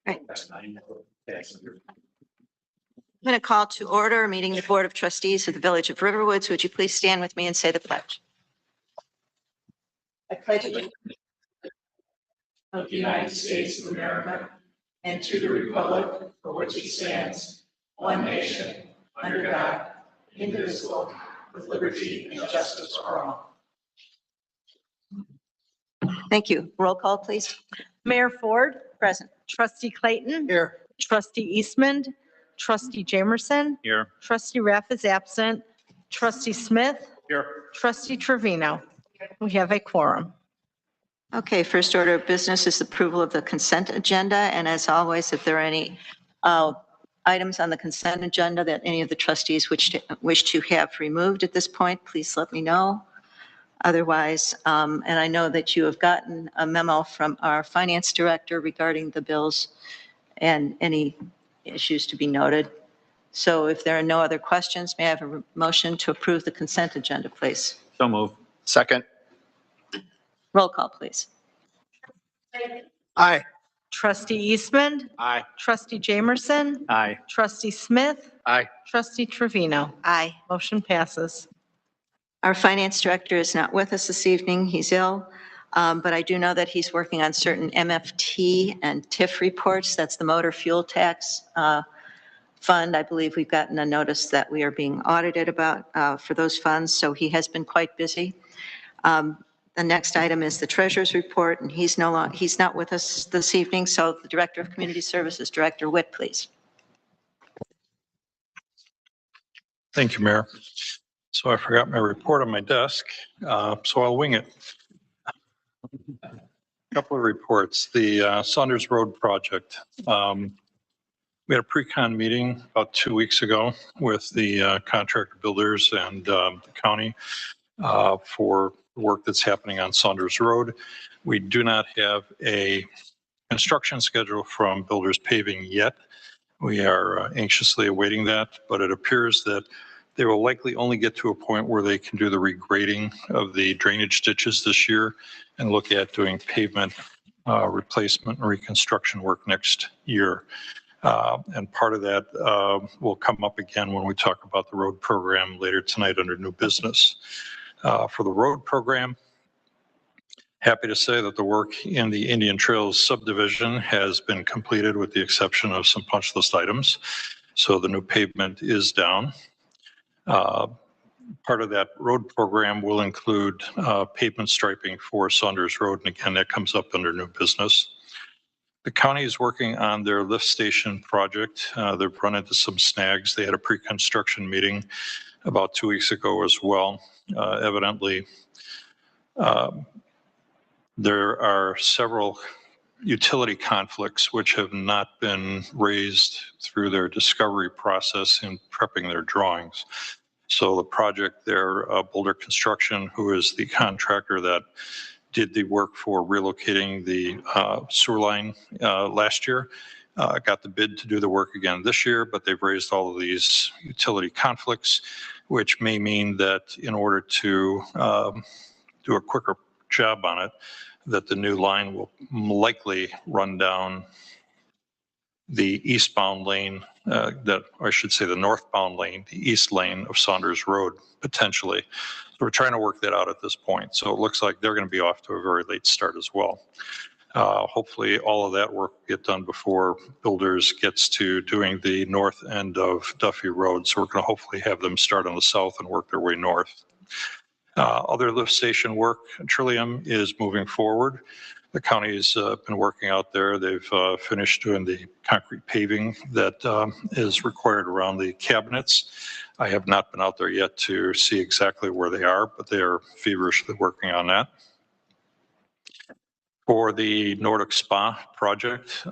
Right. I'm going to call to order a meeting of the Board of Trustees of the Village of Riverwoods. Would you please stand with me and say the pledge? I pledge allegiance of the United States of America and to the republic for which it stands, one nation, under God, indivisible, with liberty and justice for all. Thank you. Roll call, please. Mayor Ford, Present. Trustee Clayton, Here. Trustee Eastman, Trustee Jamerson, Here. Trustee Raff is absent, Trustee Smith, Here. Trustee Trevino. We have a quorum. Okay, first order of business is the approval of the consent agenda. And as always, if there are any items on the consent agenda that any of the trustees wish to have removed at this point, please let me know. Otherwise, and I know that you have gotten a memo from our finance director regarding the bills and any issues to be noted. So if there are no other questions, may I have a motion to approve the consent agenda, please? So move. Second. Roll call, please. Aye. Trustee Eastman, Aye. Trustee Jamerson, Aye. Trustee Smith, Aye. Trustee Trevino. Aye. Motion passes. Our finance director is not with us this evening. He's ill. But I do know that he's working on certain MFT and TIF reports. That's the motor fuel tax fund. I believe we've gotten a notice that we are being audited about for those funds. So he has been quite busy. The next item is the treasurer's report, and he's not with us this evening. So the Director of Community Services, Director Witt, please. Thank you, Mayor. So I forgot my report on my desk, so I'll wing it. A couple of reports. The Saunders Road project. We had a pre-con meeting about 2 weeks ago with the contractor builders and the county for work that's happening on Saunders Road. We do not have a construction schedule from Builders Paving yet. We are anxiously awaiting that, but it appears that they will likely only get to a point where they can do the regrading of the drainage ditches this year and look at doing pavement replacement and reconstruction work next year. And part of that will come up again when we talk about the road program later tonight under new business. For the road program, happy to say that the work in the Indian Trails subdivision has been completed with the exception of some punch list items. So the new pavement is down. Part of that road program will include pavement striping for Saunders Road. And again, that comes up under new business. The county is working on their lift station project. They've run into some snags. They had a pre-construction meeting about 2 weeks ago as well. Evidently, there are several utility conflicts which have not been raised through their discovery process in prepping their drawings. So the project there, Boulder Construction, who is the contractor that did the work for relocating the sewer line last year, got the bid to do the work again this year, but they've raised all of these utility conflicts, which may mean that in order to do a quicker job on it, that the new line will likely run down the eastbound lane, I should say the northbound lane, the east lane of Saunders Road, potentially. So we're trying to work that out at this point. So it looks like they're going to be off to a very late start as well. Hopefully all of that work will get done before Builders gets to doing the north end of Duffy Road. So we're going to hopefully have them start on the south and work their way north. Other lift station work, Trillium is moving forward. The county's been working out there. They've finished doing the concrete paving that is required around the cabinets. I have not been out there yet to see exactly where they are, but they are feverishly working on that. For the Nordic Spa project,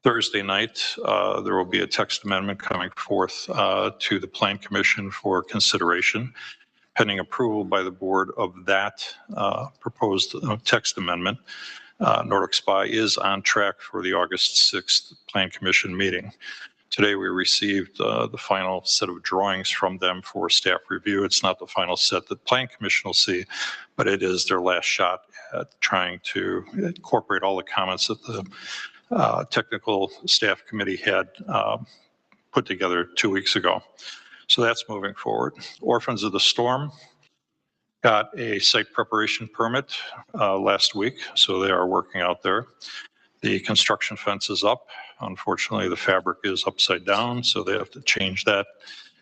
Thursday night, there will be a text amendment coming forth to the Plan Commission for consideration. Pending approval by the board of that proposed text amendment, Nordic Spa is on track for the August 6th Plan Commission meeting. Today, we received the final set of drawings from them for staff review. It's not the final set that Plan Commission will see, but it is their last shot at trying to incorporate all the comments that the technical staff committee had put together 2 weeks ago. So that's moving forward. Orphans of the Storm got a site preparation permit last week, so they are working out there. The construction fence is up. Unfortunately, the fabric is upside down, so they have to change that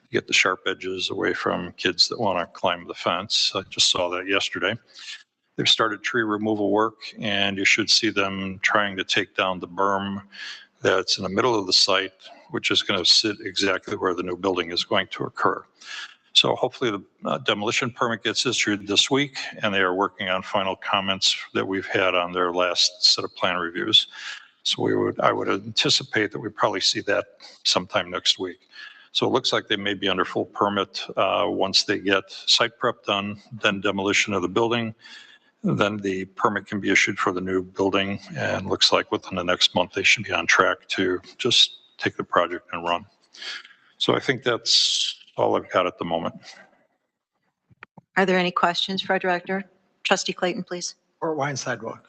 to get the sharp edges away from kids that want to climb the fence. I just saw that yesterday. They've started tree removal work, and you should see them trying to take down the berm that's in the middle of the site, which is going to sit exactly where the new building is going to occur. So hopefully the demolition permit gets issued this week, and they are working on final comments that we've had on their last set of plan reviews. So I would anticipate that we probably see that sometime next week. So it looks like they may be under full permit once they get site prep done, then demolition of the building. Then the permit can be issued for the new building, and looks like within the next month they should be on track to just take the project and run. So I think that's all I've got at the moment. Are there any questions for our director? Trustee Clayton, please. Port Wine sidewalk.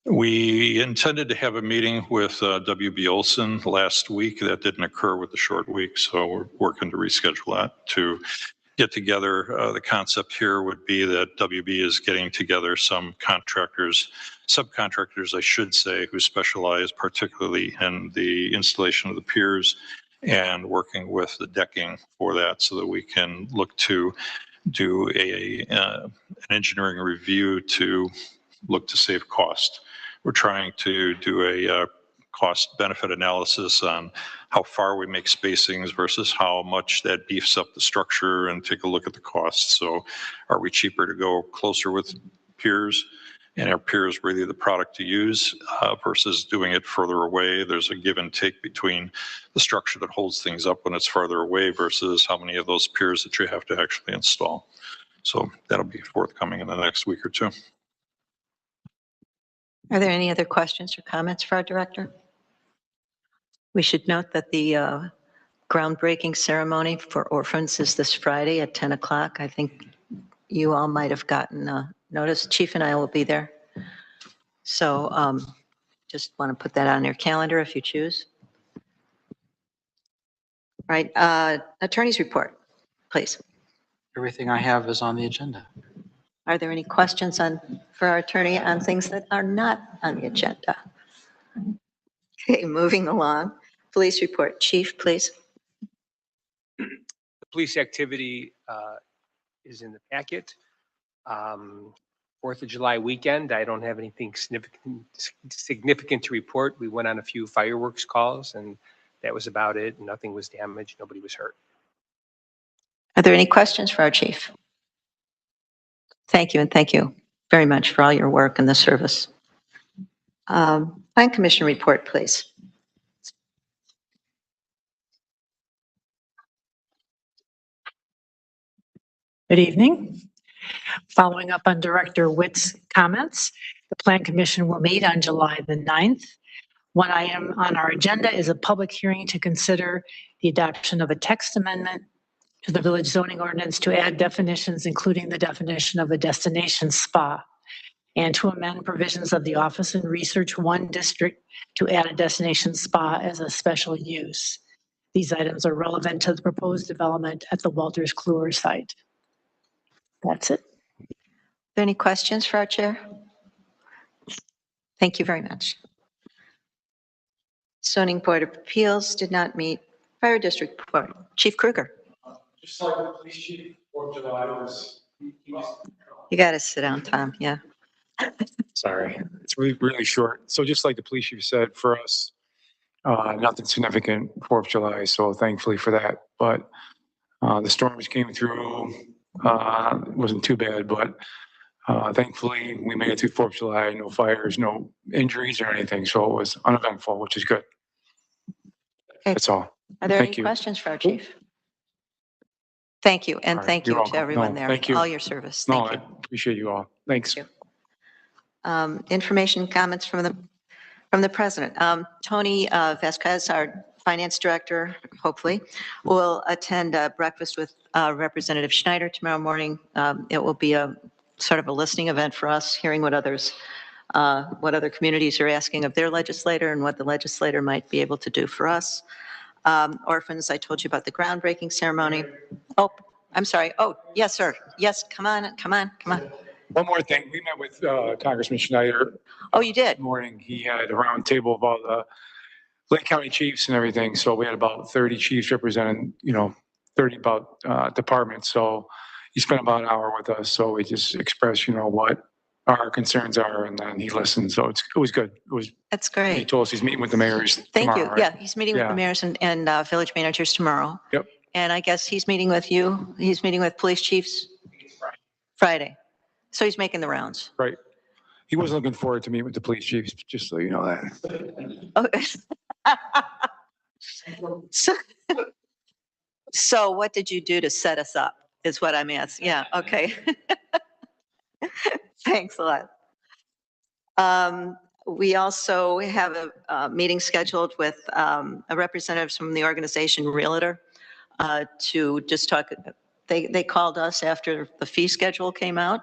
We intended to have a meeting with WB Olson last week. That didn't occur with the short week, so we're working to reschedule that to get together. The concept here would be that WB is getting together some contractors, subcontractors, I should say, who specialize particularly in the installation of the piers and working with the decking for that, so that we can look to do an engineering review to look to save cost. We're trying to do a cost benefit analysis on how far we make spacings versus how much that beefs up the structure, and take a look at the costs. So are we cheaper to go closer with piers, and are piers really the product to use versus doing it further away? There's a give and take between the structure that holds things up when it's farther away versus how many of those piers that you have to actually install. So that'll be forthcoming in the next week or two. Are there any other questions or comments for our director? We should note that the groundbreaking ceremony for orphans is this Friday at 10 o'clock. I think you all might have gotten a notice. Chief and I will be there. So just want to put that on your calendar if you choose. Right. Attorney's report, please. Everything I have is on the agenda. Are there any questions for our attorney on things that are not on the agenda? Okay, moving along. Police report. Chief, please. The police activity is in the packet. 4th of July weekend, I don't have anything significant to report. We went on a few fireworks calls, and that was about it. Nothing was damaged. Nobody was hurt. Are there any questions for our chief? Thank you, and thank you very much for all your work and the service. Plan Commission report, please. Good evening. Following up on Director Witt's comments, the Plan Commission will meet on July the 9th. One item on our agenda is a public hearing to consider the adoption of a text amendment to the village zoning ordinance to add definitions, including the definition of a destination spa, and to amend provisions of the Office and Research 1 district to add a destination spa as a special use. These items are relevant to the proposed development at the Walters Kluwer site. That's it. Are there any questions for our chair? Thank you very much. Zoning Board of Appeals did not meet. Fire District Report. Chief Kruger. Just like the police chief, 4th of July was. You got to sit down, Tom. Yeah. Sorry, it's really short. So just like the police chief said, for us, nothing significant 4th of July. So thankfully for that. But the storms came through. It wasn't too bad, but thankfully we made it through 4th of July. No fires, no injuries or anything. So it was uneventful, which is good. Okay. That's all. Are there Thank any you. questions for our chief? Thank you, and All right, thank you're you welcome. to everyone No, there. thank you. All your service. No, Thank I appreciate you all. Thanks. you. Information comments from the president. Tony Vasquez, our Finance Director, hopefully, will attend a breakfast with Representative Schneider tomorrow morning. It will be a sort of a listening event for us, hearing what other communities are asking of their legislator and what the legislator might be able to do for us. Orphans, I told you about the groundbreaking ceremony. Oh, I'm sorry. Oh, yes, sir. Yes, come on. One more thing, we met with Congressman Schneider Oh, you did? this morning. He had a round table of all the Lake County chiefs and everything. So we had about 30 chiefs representing, 30 about departments. So he spent about an hour with us. So we just expressed, what our concerns are, and then he listened. So it was good. That's He great. told us he's meeting with the mayors Thank tomorrow. you. right? Yeah, he's meeting with the Yeah. mayors and village managers tomorrow. Yep. And I guess he's meeting with you. He's meeting with police chiefs Friday. So he's making the rounds. Right. He wasn't looking forward to meeting with the police chiefs, just so you know that. Oh. So what did you do to set us up is what I'm asking. Yeah, okay. Thanks a lot. We also have a meeting scheduled with a representative from the organization Realtor to just talk. They called us after the fee schedule came out,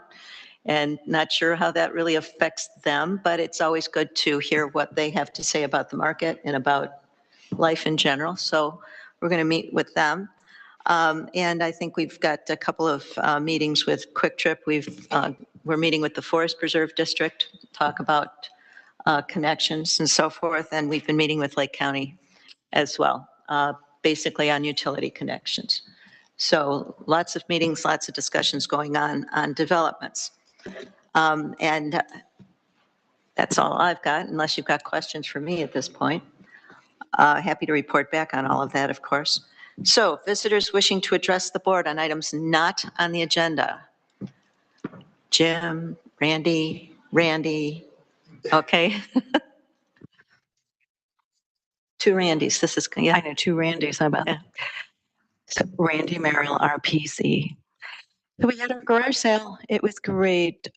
and not sure how that really affects them, but it's always good to hear what they have to say about the market and about life in general. So we're going to meet with them. And I think we've got a couple of meetings with Quick Trip. We're meeting with the Forest Preserve District, talk about connections and so forth. And we've been meeting with Lake County as well, basically on utility connections. So lots of meetings, lots of discussions going on developments. And that's all I've got, unless you've got questions for me at this point. Happy to report back on all of that, of course. So visitors wishing to address the board on items not on the agenda. Jim, Randy, okay. Two Randys, this is, I yeah. know two Randys, how about Yeah. that? Randy Merrill, RPC. So we had our garage sale. It was great.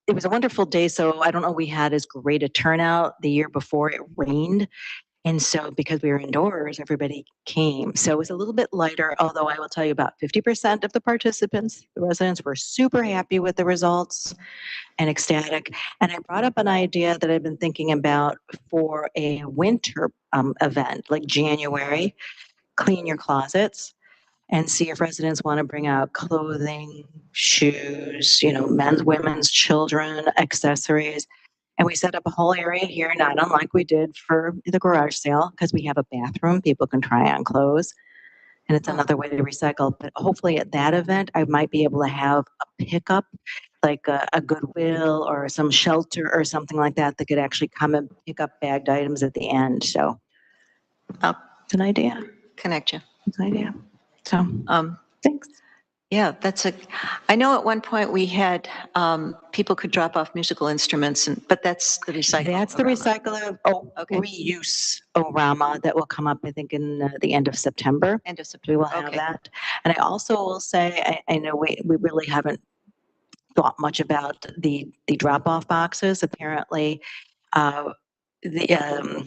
It was a wonderful day. So I don't know, we had as great a turnout. The year before it rained. And so because we were indoors, everybody came. So it was a little bit lighter, although I will tell you about 50% of the participants, the residents were super happy with the results and ecstatic. And I brought up an idea that I've been thinking about for a winter event, like January, clean your closets and see if residents want to bring out clothing, shoes, men's, women's, children, accessories. And we set up a whole area here, not unlike we did for the garage sale, because we have a bathroom. People can try on clothes. And it's another way to recycle. But hopefully at that event, I might be able to have a pickup, like a Goodwill or some shelter or something like that, that could actually come and pick up bagged items at the end. So it's an idea. Connect you. It's an idea. So thanks. Yeah, I know at one point we had, people could drop off musical instruments, but that's the recycle. That's the recycle Okay. reuse-orama that will come up, I think, in the end of September. End of We September. will have Okay. that. And I also will say, I know we really haven't thought much about the drop-off boxes. Apparently, the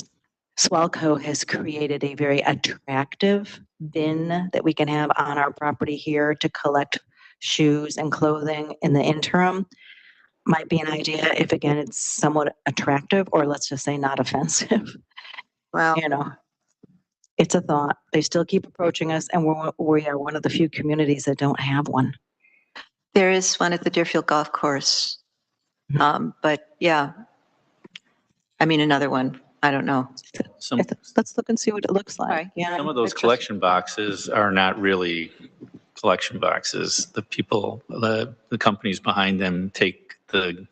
Swalco has created a very attractive bin that we can have on our property here to collect shoes and clothing in the interim. Might be an idea if, again, it's somewhat attractive, or let's just say not offensive. Well, It's a thought. They still keep approaching us, and we are one of the few communities that don't have one. there is one at the Deerfield Golf Course. But yeah, I mean, another one, I don't know. Let's look and see what it looks All like. right. Yeah. Some of those collection boxes are not really collection boxes. The people, the companies behind them take the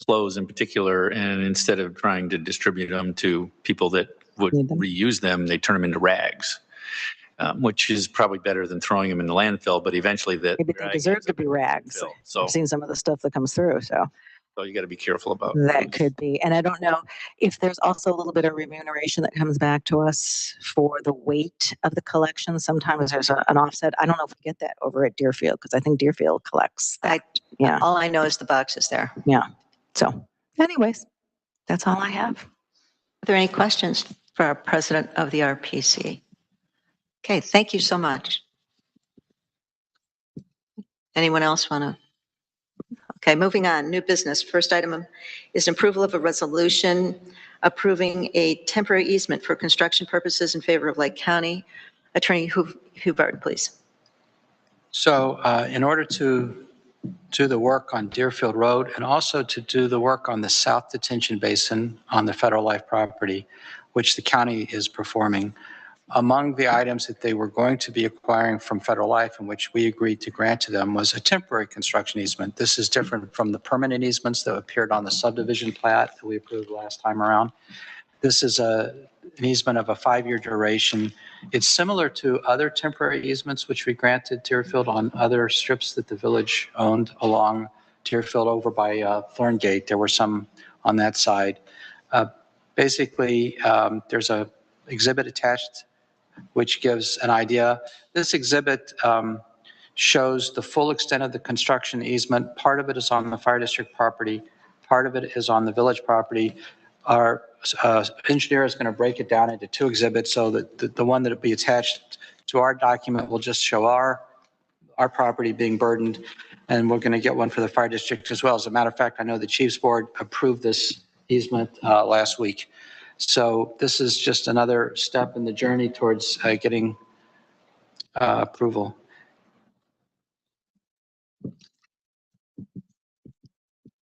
clothes in particular, and instead of trying to distribute them to people that would Need them. reuse them, they turn them into rags, which is probably better than throwing them in the landfill, but eventually that. Maybe they deserve to be rags. So I've seen some of the stuff that comes through, so you got to be careful about. that could be. And I don't know if there's also a little bit of remuneration that comes back to us for the weight of the collection. Sometimes there's an offset. I don't know if we get that over at Deerfield, because I think Deerfield collects that. Yeah. All I know is the box is there. So anyways, that's all I have. Are there any questions for our president of the RPC? Okay, thank you so much. Anyone else want to? Okay, moving on, new business. First item is an approval of a resolution approving a temporary easement for construction purposes in favor of Lake County. Attorney Hubbard, please. So in order to do the work on Deerfield Road and also to do the work on the South Detention Basin on the Federal Life property, which the county is performing, among the items that they were going to be acquiring from Federal Life, in which we agreed to grant to them, was a temporary construction easement. This is different from the permanent easements that appeared on the subdivision plat that we approved last time around. This is an easement of a 5-year duration. It's similar to other temporary easements which we granted Deerfield on other strips that the village owned along Deerfield over by Thorngate. There were some on that side. Basically, there's a exhibit attached which gives an idea. This exhibit shows the full extent of the construction easement. Part of it is on the fire district property. Part of it is on the village property. Our engineer is going to break it down into 2 exhibits so that the one that will be attached to our document will just show our property being burdened, and we're going to get one for the fire district as well. As a matter of fact, I know the Chiefs Board approved this easement last week. So this is just another step in the journey towards getting approval.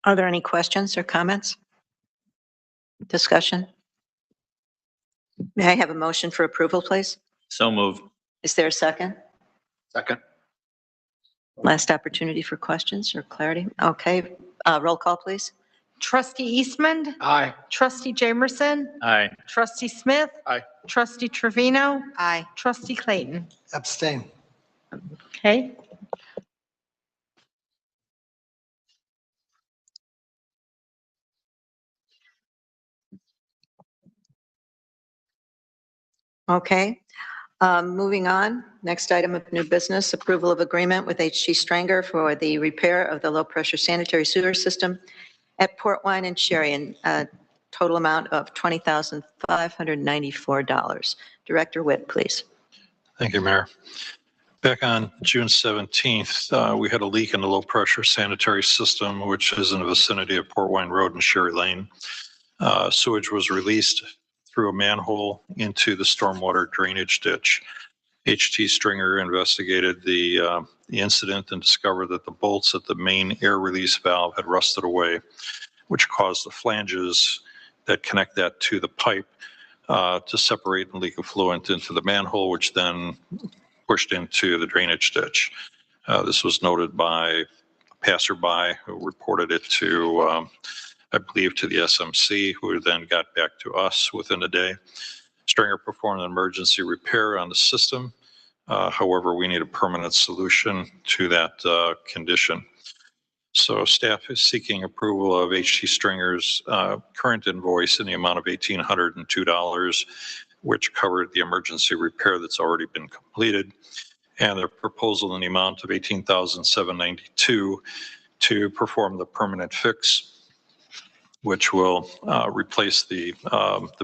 Are there any questions or comments? Discussion? May I have a motion for approval, please? So moved. Is there a second? Second. Last opportunity for questions or clarity? Okay, roll call, please. Trustee Eastman, Aye. Trustee Jamerson, Aye. Trustee Smith. Aye. Trustee Trevino, Aye. Trustee Clayton. Abstain. Okay. Okay, moving on. Next item of new business, approval of agreement with H.G. Stranger for the repair of the low-pressure sanitary sewer system at Port Wine and Sherry, and a total amount of $20,594. Director Witt, please. Thank you, Mayor. Back on June 17th, we had a leak in the low-pressure sanitary system, which is in the vicinity of Port Wine Road and Sherry Lane. Sewage was released through a manhole into the stormwater drainage ditch. H.T. Stringer investigated the incident and discovered that the bolts at the main air release valve had rusted away, which caused the flanges that connect that to the pipe to separate and leak effluent into the manhole, which then pushed into the drainage ditch. This was noted by a passerby who reported it to, I believe, to the SMC, who then got back to us within a day. Stringer performed an emergency repair on the system. However, we need a permanent solution to that condition. So staff is seeking approval of H.T. Stringer's current invoice in the amount of $1,802, which covered the emergency repair that's already been completed, and their proposal in the amount of $18,792 to perform the permanent fix, which will replace the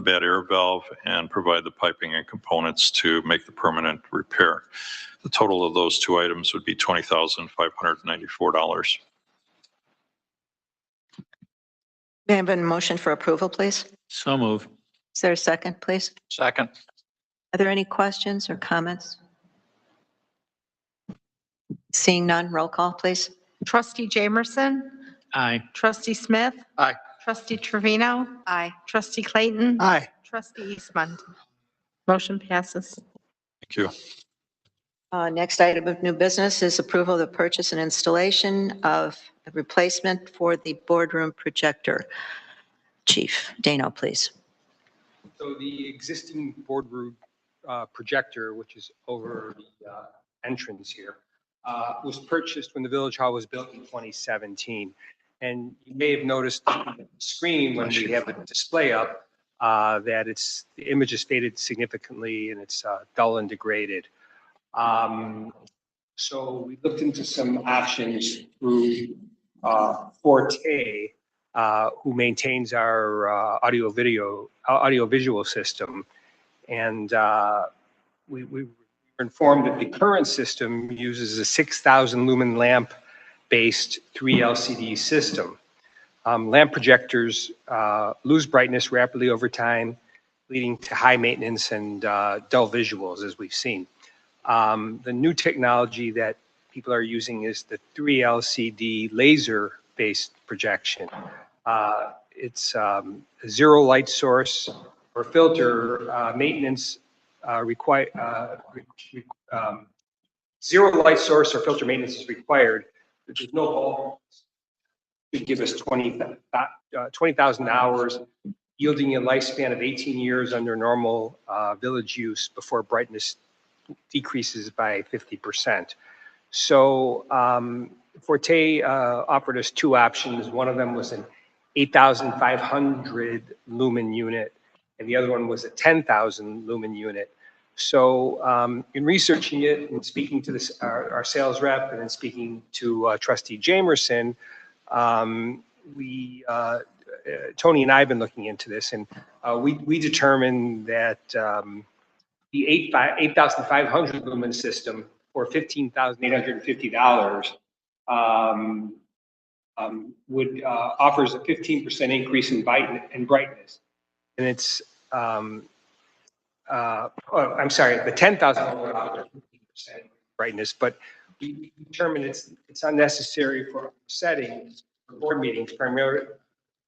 bad air valve and provide the piping and components to make the permanent repair. The total of those 2 items would be $20,594. May I have a motion for approval, please? So moved. Is there a second, please? Second. Are there any questions or comments? Seeing none, roll call, please. Trustee Jamerson, Aye. Trustee Smith. Aye. Trustee Trevino, Aye. Trustee Clayton. Aye. Trustee Eastman. Motion passes. Thank you. Next item of new business is approval of the purchase and installation of a replacement for the boardroom projector. Chief Dano, please. So the existing boardroom projector, which is over the entrance here, was purchased when the village hall was built in 2017. And you may have noticed on the screen when we have the display up that the image is faded significantly and it's dull and degraded. So we looked into some options through Forte who maintains our audio-visual system. And we were informed that the current system uses a 6,000 lumen lamp-based 3 LCD system. Lamp projectors lose brightness rapidly over time, leading to high maintenance and dull visuals, as we've seen. The new technology that people are using is the 3 LCD laser-based projection. It's a zero light source or filter maintenance zero light source or filter maintenance is required. There's no bulb. It give us 20,000 hours, yielding a lifespan of 18 years under normal village use before brightness decreases by 50%. So Forte offered us 2 options. One of them was an 8,500 lumen unit, and the other one was a 10,000 lumen unit. So in researching it and speaking to our sales rep and then speaking to Trustee Jamerson, Tony and I have been looking into this, and we determined that the 8,500 lumen system for $15,850 offers a 15% increase in brightness, and it's I'm sorry, the 10,000 offers 15% brightness, but we determined it's unnecessary for settings for board meetings. Primarily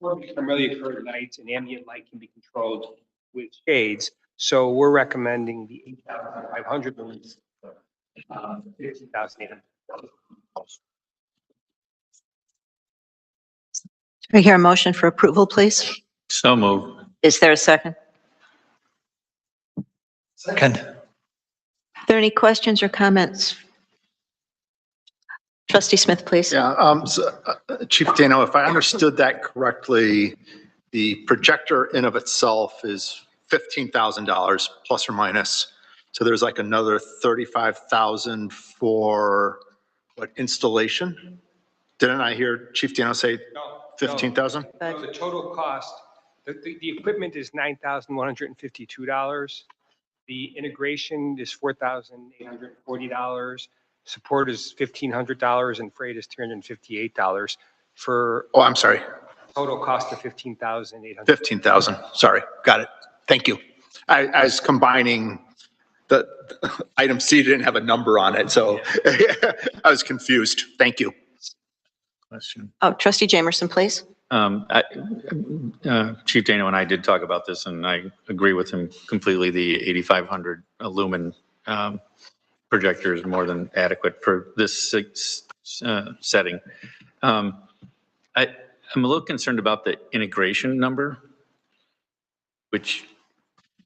occur at night, and ambient light can be controlled with shades. So we're recommending the 8,500 lumens, 15,800. Do I hear a motion for approval, please? So moved. Is there a second? Second. Are there any questions or comments? Trustee Smith, please. Yeah, Chief Dano, if I understood that correctly, the projector in of itself is $15,000 plus or minus. So there's like another $35,000 for what, installation? Didn't I hear Chief Dano say No, 15,000? no, the total cost, the equipment is $9,152. The integration is $4,840. Support is $1,500 and freight is $358 for Oh, I'm sorry, total cost of $15,800. 15,000. Sorry, got it. Thank you. I was combining the item C didn't have a number on it, so I was confused. Thank you. Question. Oh, Trustee Jamerson, please. Chief Dano and I did talk about this, and I agree with him completely. The 8,500 lumen projector is more than adequate for this setting. I'm a little concerned about the integration number, which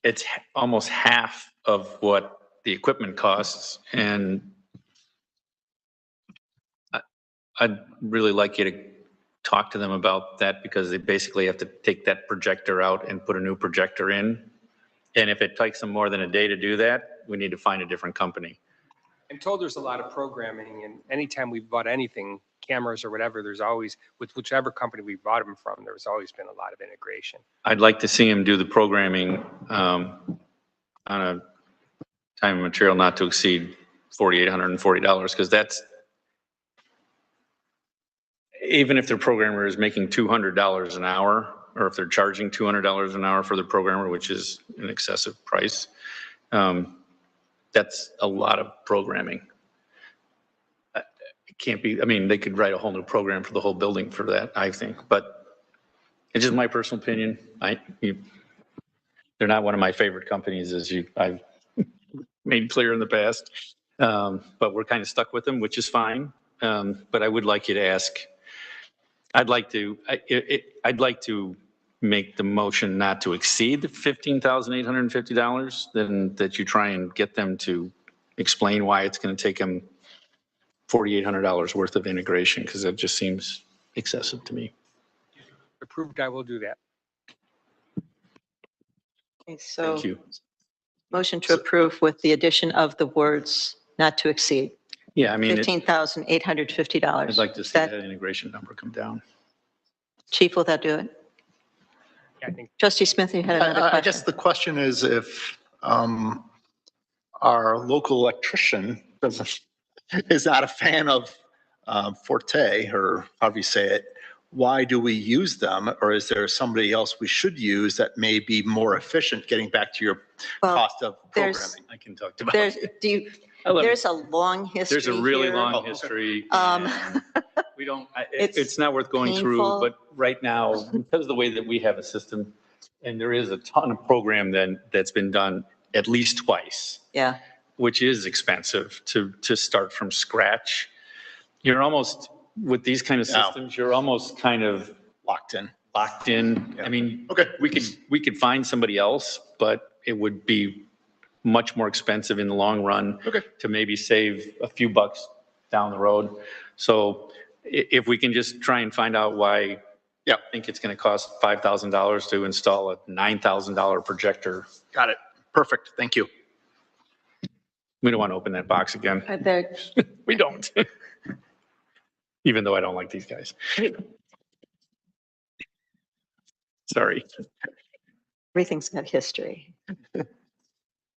it's almost half of what the equipment costs, and I'd really like you to talk to them about that, because they basically have to take that projector out and put a new projector in. And if it takes them more than a day to do that, we need to find a different company. I'm told there's a lot of programming, and anytime we've bought anything, cameras or whatever, there's always, with whichever company we bought them from, there's always been a lot of integration. I'd like to see him do the programming on a time and material not to exceed $4,840, because that's, even if their programmer is making $200 an hour, or if they're charging $200 an hour for the programmer, which is an excessive price, that's a lot of programming. It can't be, I mean, they could write a whole new program for the whole building for that, I think, but it's just my personal opinion. They're not one of my favorite companies, as I've made clear in the past, but we're kind of stuck with them, which is fine. But I would like you to ask, I'd like to make the motion not to exceed the $15,850, then that you try and get them to explain why it's going to take them $4,800 worth of integration, because that just seems excessive to me. Approved, I will do that. Okay, so Thank you. motion to approve with the addition of the words not to exceed Yeah, I mean, $15,850. I'd like to see that integration number come down. Chief, will that do it? Yeah, I think Trustee Smith, you had another I guess question? the question is if our local electrician is not a fan of Forte, or however you say it, why do we use them? Or is there somebody else we should use that may be more efficient, getting back to your Well, cost of there's- programming? I can talk about There's, it. do you, I love it. there's a long history There's a really here. long history. Um, and We don't, it's it's not worth going through, painful. but right now, because of the way that we have a system, and there is a ton of program that's been done at least twice, Yeah, which is expensive to start from scratch. You're almost, with these kind of Yeah. systems, you're almost kind of Locked in. locked in. Yeah. I mean, Okay. we could find somebody else, but it would be much more expensive in the long run. Okay. To maybe save a few bucks down the road. So if we can just try and find out why, Yeah. I think it's going to cost $5,000 to install a $9,000 projector. Got it. Perfect. Thank you. We don't want to open that box again. there, We don't. Even though I don't like these guys. Sorry. everything's got history.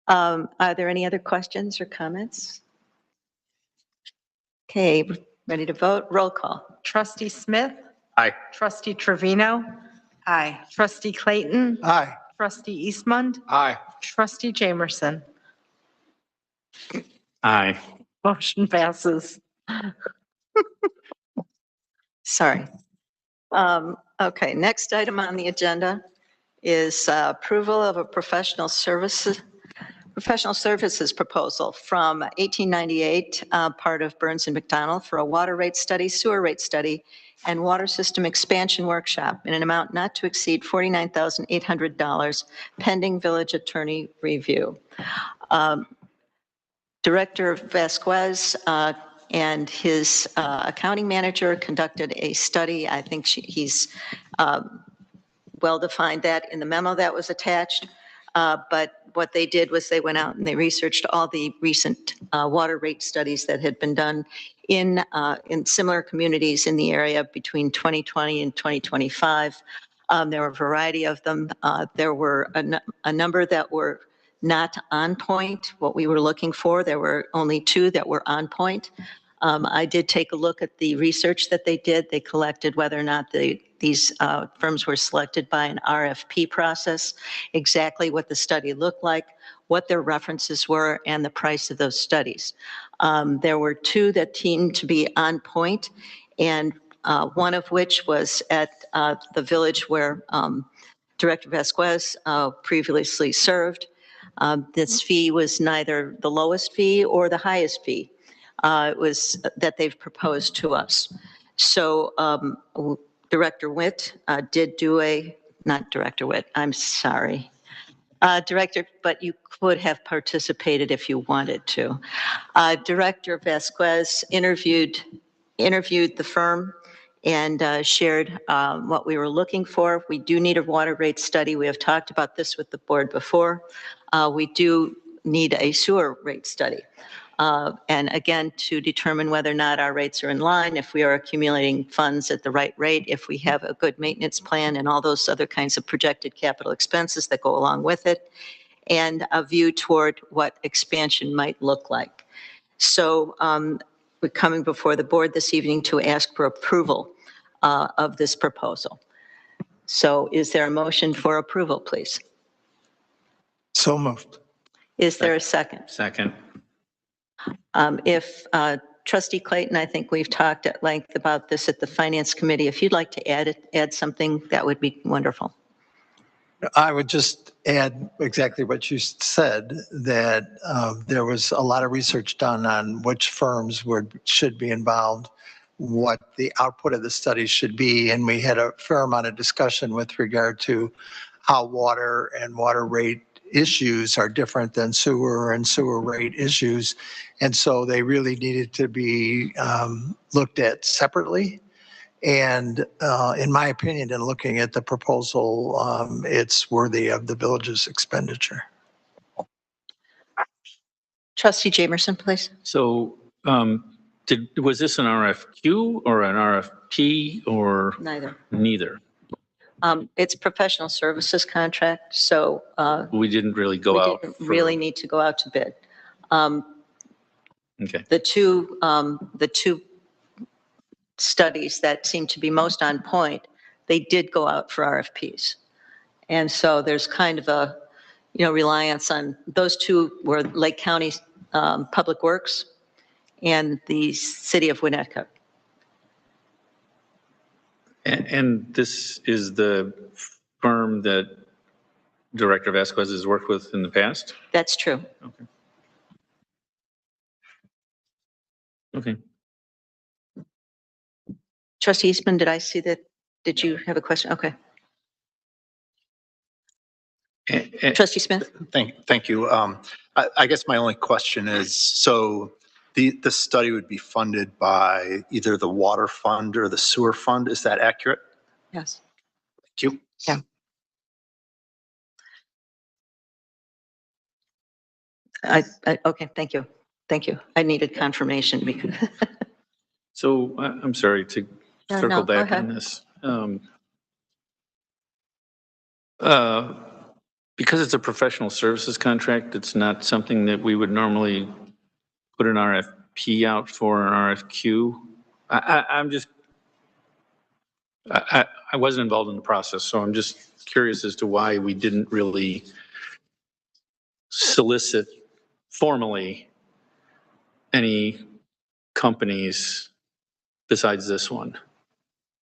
Are there any other questions or comments? Okay, ready to vote? Roll call. Trustee Smith? Aye. Trustee Trevino? Aye. Trustee Clayton? Aye. Trustee Eastmond? Aye. Trustee Jamerson? Aye. Motion passes. Sorry. Okay, next item on the agenda is approval of a professional services proposal from 1898, part of Burns and McDonnell, for a water rate study, sewer rate study, and water system expansion workshop in an amount not to exceed $49,800 pending village attorney review. Director Vasquez and his accounting manager conducted a study. I think he's well defined that in the memo that was attached. But what they did was they went out and they researched all the recent water rate studies that had been done in similar communities in the area between 2020 and 2025. There were a variety of them. There were a number that were not on point, what we were looking for. There were only 2 that were on point. I did take a look at the research that they did. They collected whether or not these firms were selected by an RFP process, exactly what the study looked like, what their references were, and the price of those studies. There were 2 that seemed to be on point, and one of which was at the village where Director Vasquez previously served. This fee was neither the lowest fee or the highest fee. It was that they've proposed to us. So Director Witt did do not Director Witt, I'm sorry. Director, but you could have participated if you wanted to. Director Vasquez interviewed the firm and shared what we were looking for. We do need a water rate study. We have talked about this with the board before. We do need a sewer rate study. And again, to determine whether or not our rates are in line, if we are accumulating funds at the right rate, if we have a good maintenance plan and all those other kinds of projected capital expenses that go along with it, and a view toward what expansion might look like. So we're coming before the board this evening to ask for approval of this proposal. So is there a motion for approval, please? So moved. Is there a second? Second. If Trustee Clayton, I think we've talked at length about this at the Finance Committee. If you'd like to add something, that would be wonderful. I would just add exactly what you said, that there was a lot of research done on which firms should be involved, what the output of the study should be, and we had a fair amount of discussion with regard to how water and water rate issues are different than sewer and sewer rate issues. And so they really needed to be looked at separately. And in my opinion, in looking at the proposal, it's worthy of the village's expenditure. Trustee Jamerson, please. So Was this an RFQ or an RFP or Neither. neither? It's professional services contract, so We didn't really go we out. didn't for- really need to go out to bid. Okay. The two studies that seem to be most on point, they did go out for RFPs. And so there's kind of a, reliance on, those two were Lake County Public Works and the City of Winnetka. And this is the firm that Director Vasquez has worked with in the past? That's true. Okay. Okay. Trustee Eastman, did I see that? Did you have a question? Okay. Trustee Smith? Thank you. I guess my only question is, so the study would be funded by either the water fund or the sewer fund. Is that accurate? Yes. Thank you. Yeah. Okay, thank you. Thank you. I needed confirmation because. So I'm sorry to No, circle no, go back ahead. on this. Because it's a professional services contract, it's not something that we would normally put an RFP out for, an RFQ. I'm just, I wasn't involved in the process, so I'm just curious as to why we didn't really solicit formally any companies besides this one.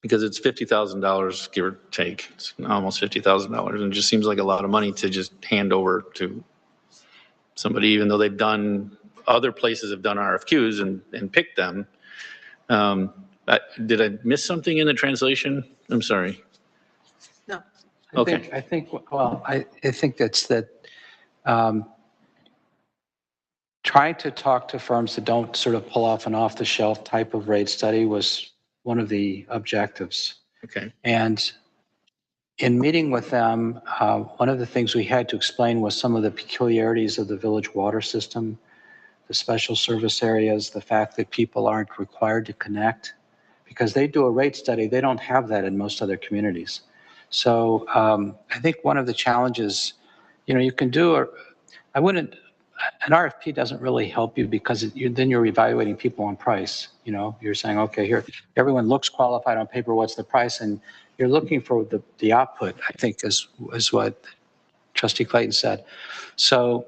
Because it's $50,000, give or take. It's almost $50,000, and it just seems like a lot of money to just hand over to somebody, even though they've done, other places have done RFQs and picked them. Did I miss something in the translation? I'm sorry. No. Okay. I think, well, I think that's that, trying to talk to firms that don't sort of pull off an off-the-shelf type of rate study was one of the objectives. Okay. And in meeting with them, one of the things we had to explain was some of the peculiarities of the village water system, the special service areas, the fact that people aren't required to connect. Because they do a rate study, they don't have that in most other communities. So I think one of the challenges, you can do, an RFP doesn't really help you because then you're evaluating people on price. You're saying, okay, here, everyone looks qualified on paper, what's the price? And you're looking for the output, I think, is what Trustee Clayton said. So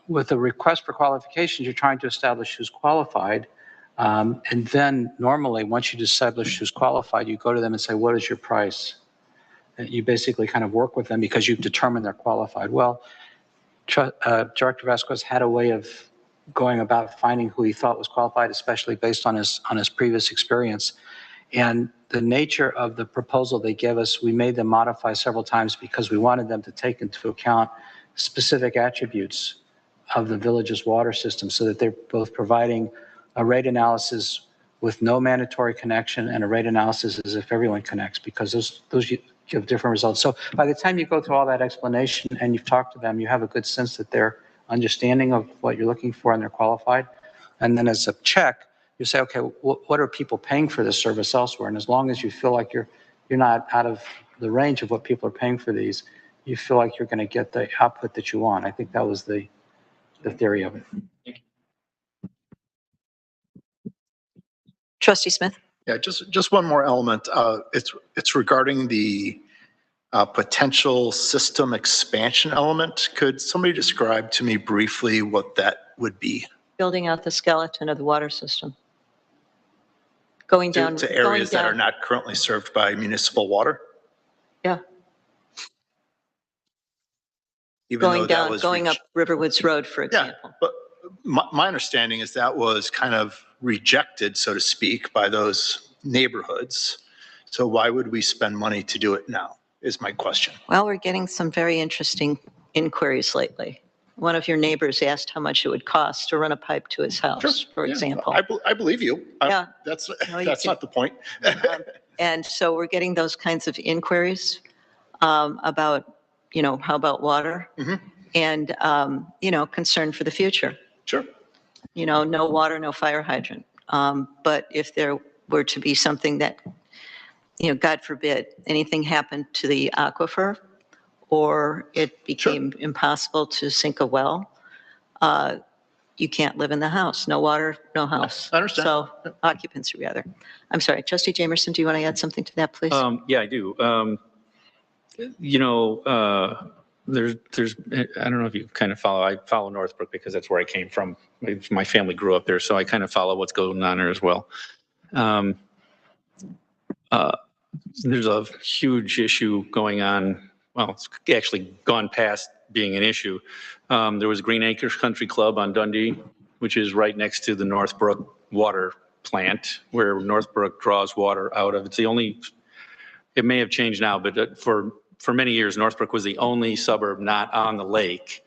with the request for qualifications, you're trying to establish who's qualified. And then normally, once you establish who's qualified, you go to them and say, what is your price? And you basically kind of work with them because you've determined they're qualified. Well, Director Vasquez had a way of going about finding who he thought was qualified, especially based on his previous experience. And the nature of the proposal they gave us, we made them modify several times because we wanted them to take into account specific attributes of the village's water system so that they're both providing a rate analysis with no mandatory connection and a rate analysis as if everyone connects, because those give different results. So by the time you go through all that explanation and you've talked to them, you have a good sense that they're understanding of what you're looking for and they're qualified. And then as a check, you say, okay, what are people paying for this service elsewhere? And as long as you feel like you're not out of the range of what people are paying for these, you feel like you're going to get the output that you want. I think that was the theory of it. Trustee Smith? Yeah, just one more element. It's regarding the potential system expansion element. Could somebody describe to me briefly what that would be? Building out the skeleton of the water system. Going down. To areas going that down- are not currently served by municipal water? Yeah, Even though going that down, was going up Riverwoods Road, for Yeah, example. but my understanding is that was kind of rejected, so to speak, by those neighborhoods. So why would we spend money to do it now, is my question. Well, we're getting some very interesting inquiries lately. One of your neighbors asked how much it would cost to run a pipe to his house, for Yeah, example. I believe you. Yeah. That's No, you that's can- not the point. And so we're getting those kinds of inquiries about, how about water? Mhm. And, concern for the future. Sure. No water, no fire hydrant. But if there were to be something that, God forbid, anything happened to the aquifer, or it became impossible to sink a well, you can't live in the house. No water, no house. I understand. So occupancy rather. I'm sorry, Trustee Jamerson, do you want to add something to that, please? Yeah, I do. There's, I don't know if you kind of follow, I follow Northbrook because that's where I came from. My family grew up there, so I kind of follow what's going on there as well. There's a huge issue going on. Well, it's actually gone past being an issue. There was Green Acres Country Club on Dundee, which is right next to the Northbrook water plant where Northbrook draws water out of. It's the only, it may have changed now, but for many years, Northbrook was the only suburb not on the lake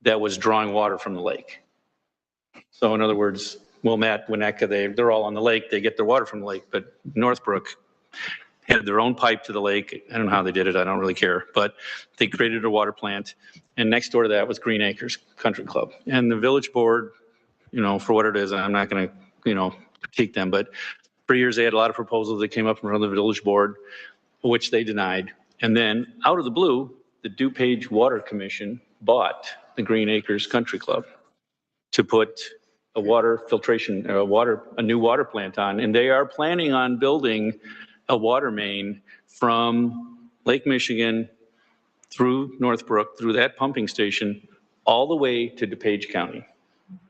that was drawing water from the lake. So in other words, Wilmette, Winnetka, they're all on the lake. They get their water from the lake, but Northbrook had their own pipe to the lake. I don't know how they did it. I don't really care, but they created a water plant. And next door to that was Green Acres Country Club. And the village board, for what it is, I'm not going to, critique them, but for years they had a lot of proposals that came up from the village board, which they denied. And then out of the blue, the DuPage Water Commission bought the Green Acres Country Club to put a water filtration, a new water plant on. And they are planning on building a water main from Lake Michigan through Northbrook, through that pumping station, all the way to DuPage County,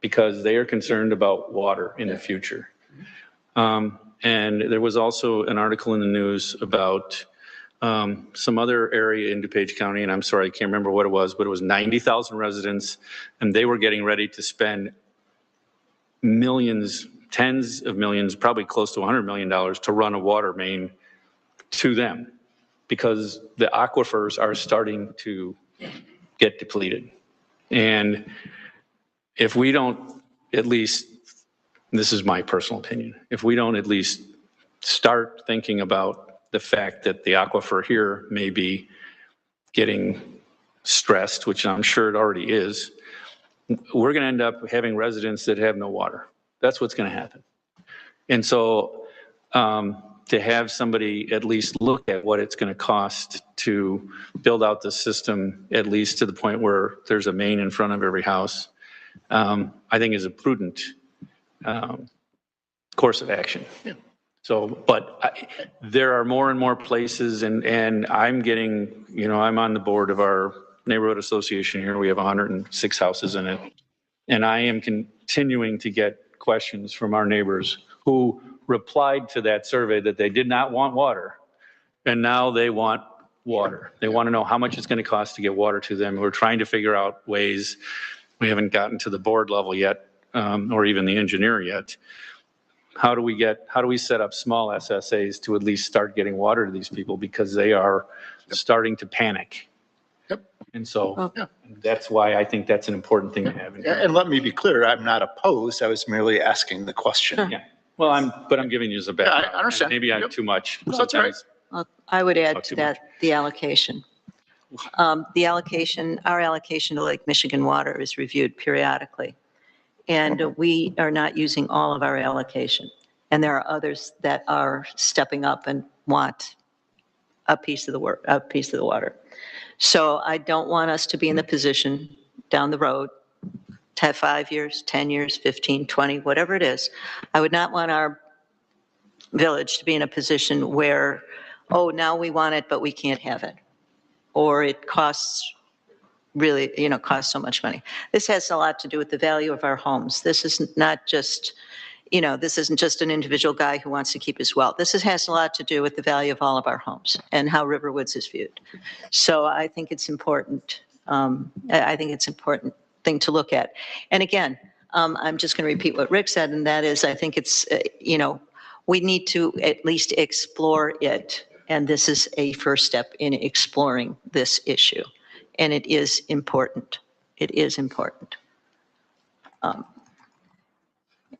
because they are concerned about water in the future. And there was also an article in the news about some other area in DuPage County, and I'm sorry, I can't remember what it was, but it was 90,000 residents, and they were getting ready to spend millions, tens of millions, probably close to $100 million to run a water main to them because the aquifers are starting to get depleted. And if we don't at least, this is my personal opinion, if we don't at least start thinking about the fact that the aquifer here may be getting stressed, which I'm sure it already is, we're going to end up having residents that have no water. That's what's going to happen. And so to have somebody at least look at what it's going to cost to build out the system, at least to the point where there's a main in front of every house, I think is a prudent course of action. Yeah. So, but there are more and more places, and I'm getting, I'm on the board of our neighborhood association here. We have 106 houses in it. And I am continuing to get questions from our neighbors who replied to that survey that they did not want water. And now they want water. They want to know how much it's going to cost to get water to them. We're trying to figure out ways. We haven't gotten to the board level yet, or even the engineer yet. How do we set up small SSAs to at least start getting water to these people, because they are starting to panic. Yep. And so that's why I think that's an important thing to have. And let me be clear, I'm not opposed. I was merely asking the question. Yeah. Well, I'm giving you the background. Yeah, I understand. Maybe I'm too much. No, that's right. Well, I would add to that the allocation. Our allocation to Lake Michigan water is reviewed periodically. And we are not using all of our allocation. And there are others that are stepping up and want a piece of the water. So I don't want us to be in the position down the road to have 5 years, 10 years, 15, 20, whatever it is. I would not want our village to be in a position where, oh, now we want it, but we can't have it. Or it costs really, costs so much money. This has a lot to do with the value of our homes. This is not just, this isn't just an individual guy who wants to keep his wealth. This has a lot to do with the value of all of our homes and how Riverwoods is viewed. So I think it's important. I think it's an important thing to look at. And again, I'm just going to repeat what Rick said, and that is, I think it's, we need to at least explore it. And this is a first step in exploring this issue. And it is important. It is important.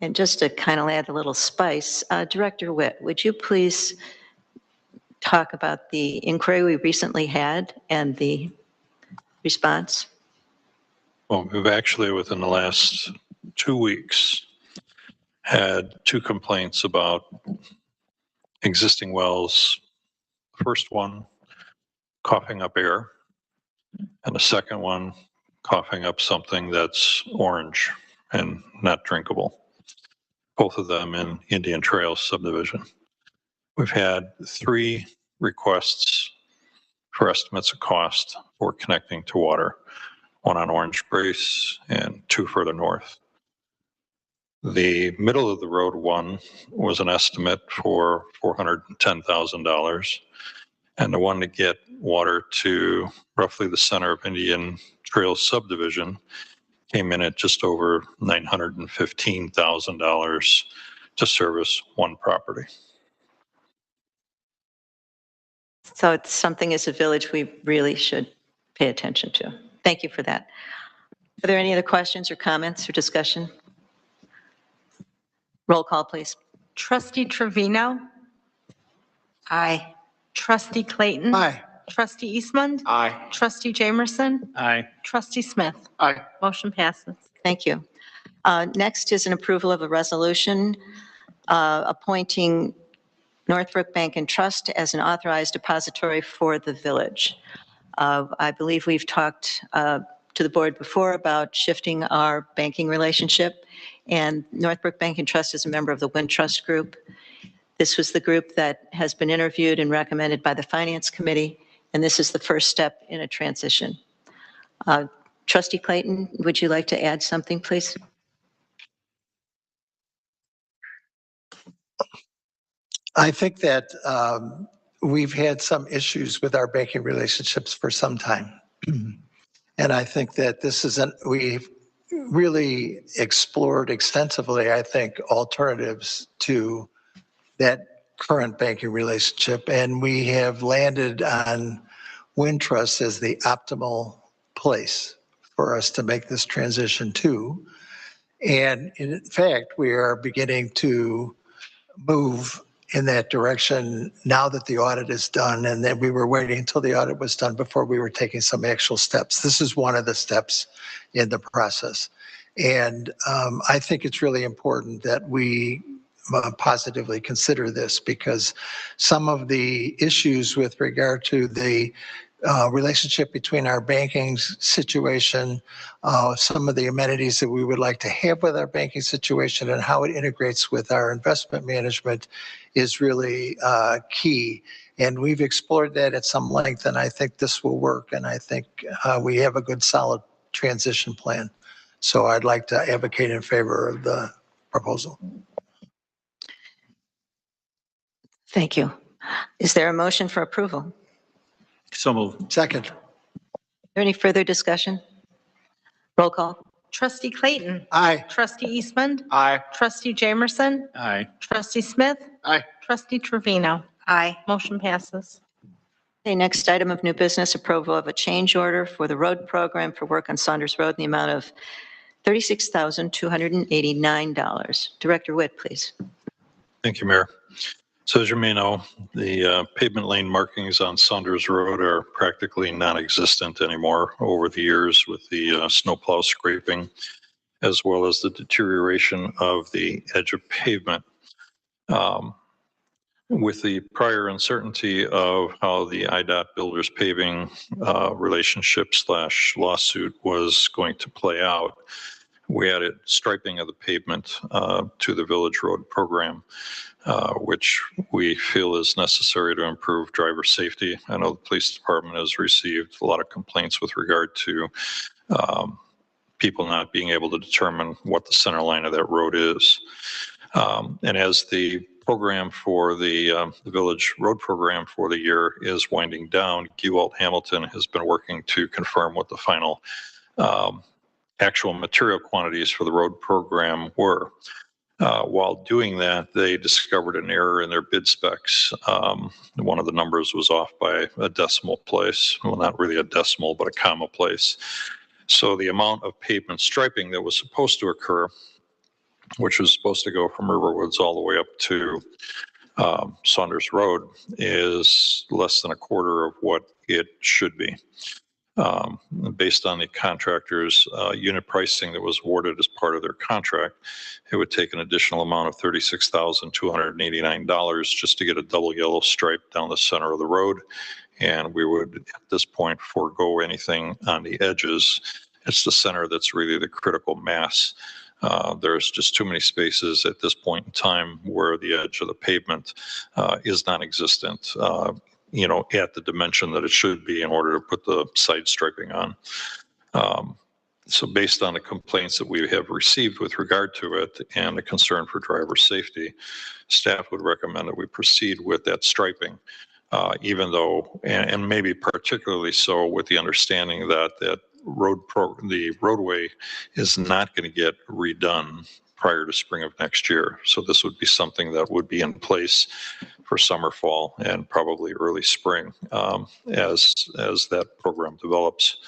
And just to kind of add a little spice, Director Witt, would you please talk about the inquiry we recently had and the response? Well, we've actually, within the last 2 weeks, had two complaints about existing wells. First one, coughing up air, and the second one, coughing up something that's orange and not drinkable. Both of them in Indian Trails subdivision. We've had 3 requests for estimates of cost for connecting to water, 1 on Orange Brace and 2 further north. The middle of the road one was an estimate for $410,000, and the one to get water to roughly the center of Indian Trails subdivision came in at just over $915,000 to service 1 property. So it's something as a village we really should pay attention to. Thank you for that. Are there any other questions or comments or discussion? Roll call, please. Trustee Trevino. Aye. Trustee Clayton. Aye. Trustee Eastman. Aye. Trustee Jamerson. Aye. Trustee Smith. Aye. Motion passes. Thank you. Next is an approval of a resolution appointing Northbrook Bank and Trust as an authorized depository for the village. I believe we've talked to the board before about shifting our banking relationship, and Northbrook Bank and Trust is a member of the Wintrust Group. This was the group that has been interviewed and recommended by the Finance Committee, and this is the first step in a transition. Trustee Clayton, would you like to add something, please? I think that we've had some issues with our banking relationships for some time. And I think that we've really explored extensively, I think, alternatives to that current banking relationship. And we have landed on Wintrust as the optimal place for us to make this transition to. And in fact, we are beginning to move in that direction now that the audit is done, and then we were waiting until the audit was done before we were taking some actual steps. This is one of the steps in the process. And I think it's really important that we positively consider this, because some of the issues with regard to the relationship between our banking situation, some of the amenities that we would like to have with our banking situation, and how it integrates with our investment management is really key. And we've explored that at some length, and I think this will work. And I think we have a good, solid transition plan. So I'd like to advocate in favor of the proposal. Thank you. Is there a motion for approval? So moved. Second. Is there any further discussion? Roll call. Trustee Clayton. Aye. Trustee Eastman. Aye. Trustee Jamerson. Aye. Trustee Smith. Aye. Trustee Trevino. Aye. Motion passes. Okay, next item of new business, approval of a change order for the road program for work on Saunders Road in the amount of $36,289. Director Witt, please. Thank you, Mayor. So as you may know, the pavement lane markings on Saunders Road are practically non-existent anymore over the years with the snowplow scraping, as well as the deterioration of the edge of pavement. With the prior uncertainty of how the IDOT builders paving relationship / lawsuit was going to play out, we added striping of the pavement to the village road program, which we feel is necessary to improve driver safety. I know the police department has received a lot of complaints with regard to people not being able to determine what the center line of that road is. And as the program for the village road program for the year is winding down, Gewalt Hamilton has been working to confirm what the final actual material quantities for the road program were. While doing that, they discovered an error in their bid specs. One of the numbers was off by a decimal place. Well, not really a decimal, but a comma place. So the amount of pavement striping that was supposed to occur, which was supposed to go from Riverwoods all the way up to Saunders Road, is less than a quarter of what it should be. based on the contractor's unit pricing that was awarded as part of their contract, it would take an additional amount of $36,289 just to get a double yellow stripe down the center of the road. And we would, at this point, forego anything on the edges. It's the center that's really the critical mass. There's just too many spaces at this point in time where the edge of the pavement is non-existent, at the dimension that it should be in order to put the side striping on. So based on the complaints that we have received with regard to it and the concern for driver safety, staff would recommend that we proceed with that striping, even though, and maybe particularly so with the understanding that the roadway is not going to get redone prior to spring of next year. So this would be something that would be in place for summer, fall, and probably early spring as that program develops.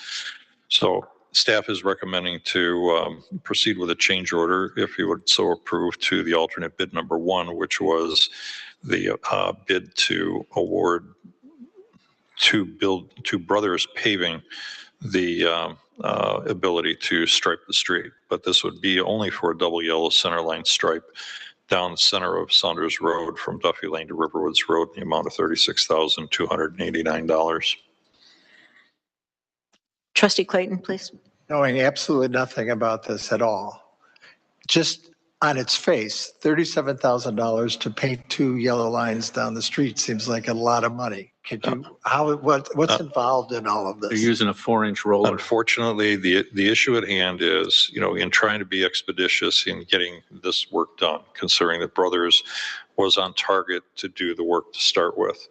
So staff is recommending to proceed with a change order, if you would so approve, to the alternate bid number 1, which was the bid to award to Brothers Paving the ability to stripe the street. But this would be only for a double yellow center line stripe down the center of Saunders Road from Duffy Lane to Riverwoods Road in the amount of $36,289. Trustee Clayton, please. Knowing absolutely nothing about this at all, just on its face, $37,000 to paint 2 yellow lines down the street seems like a lot of money. Could you, what's involved in all of They're this? using a 4-inch roller. Unfortunately, the issue at hand is, in trying to be expeditious in getting this work done, considering that Brothers was on target to do the work to start with.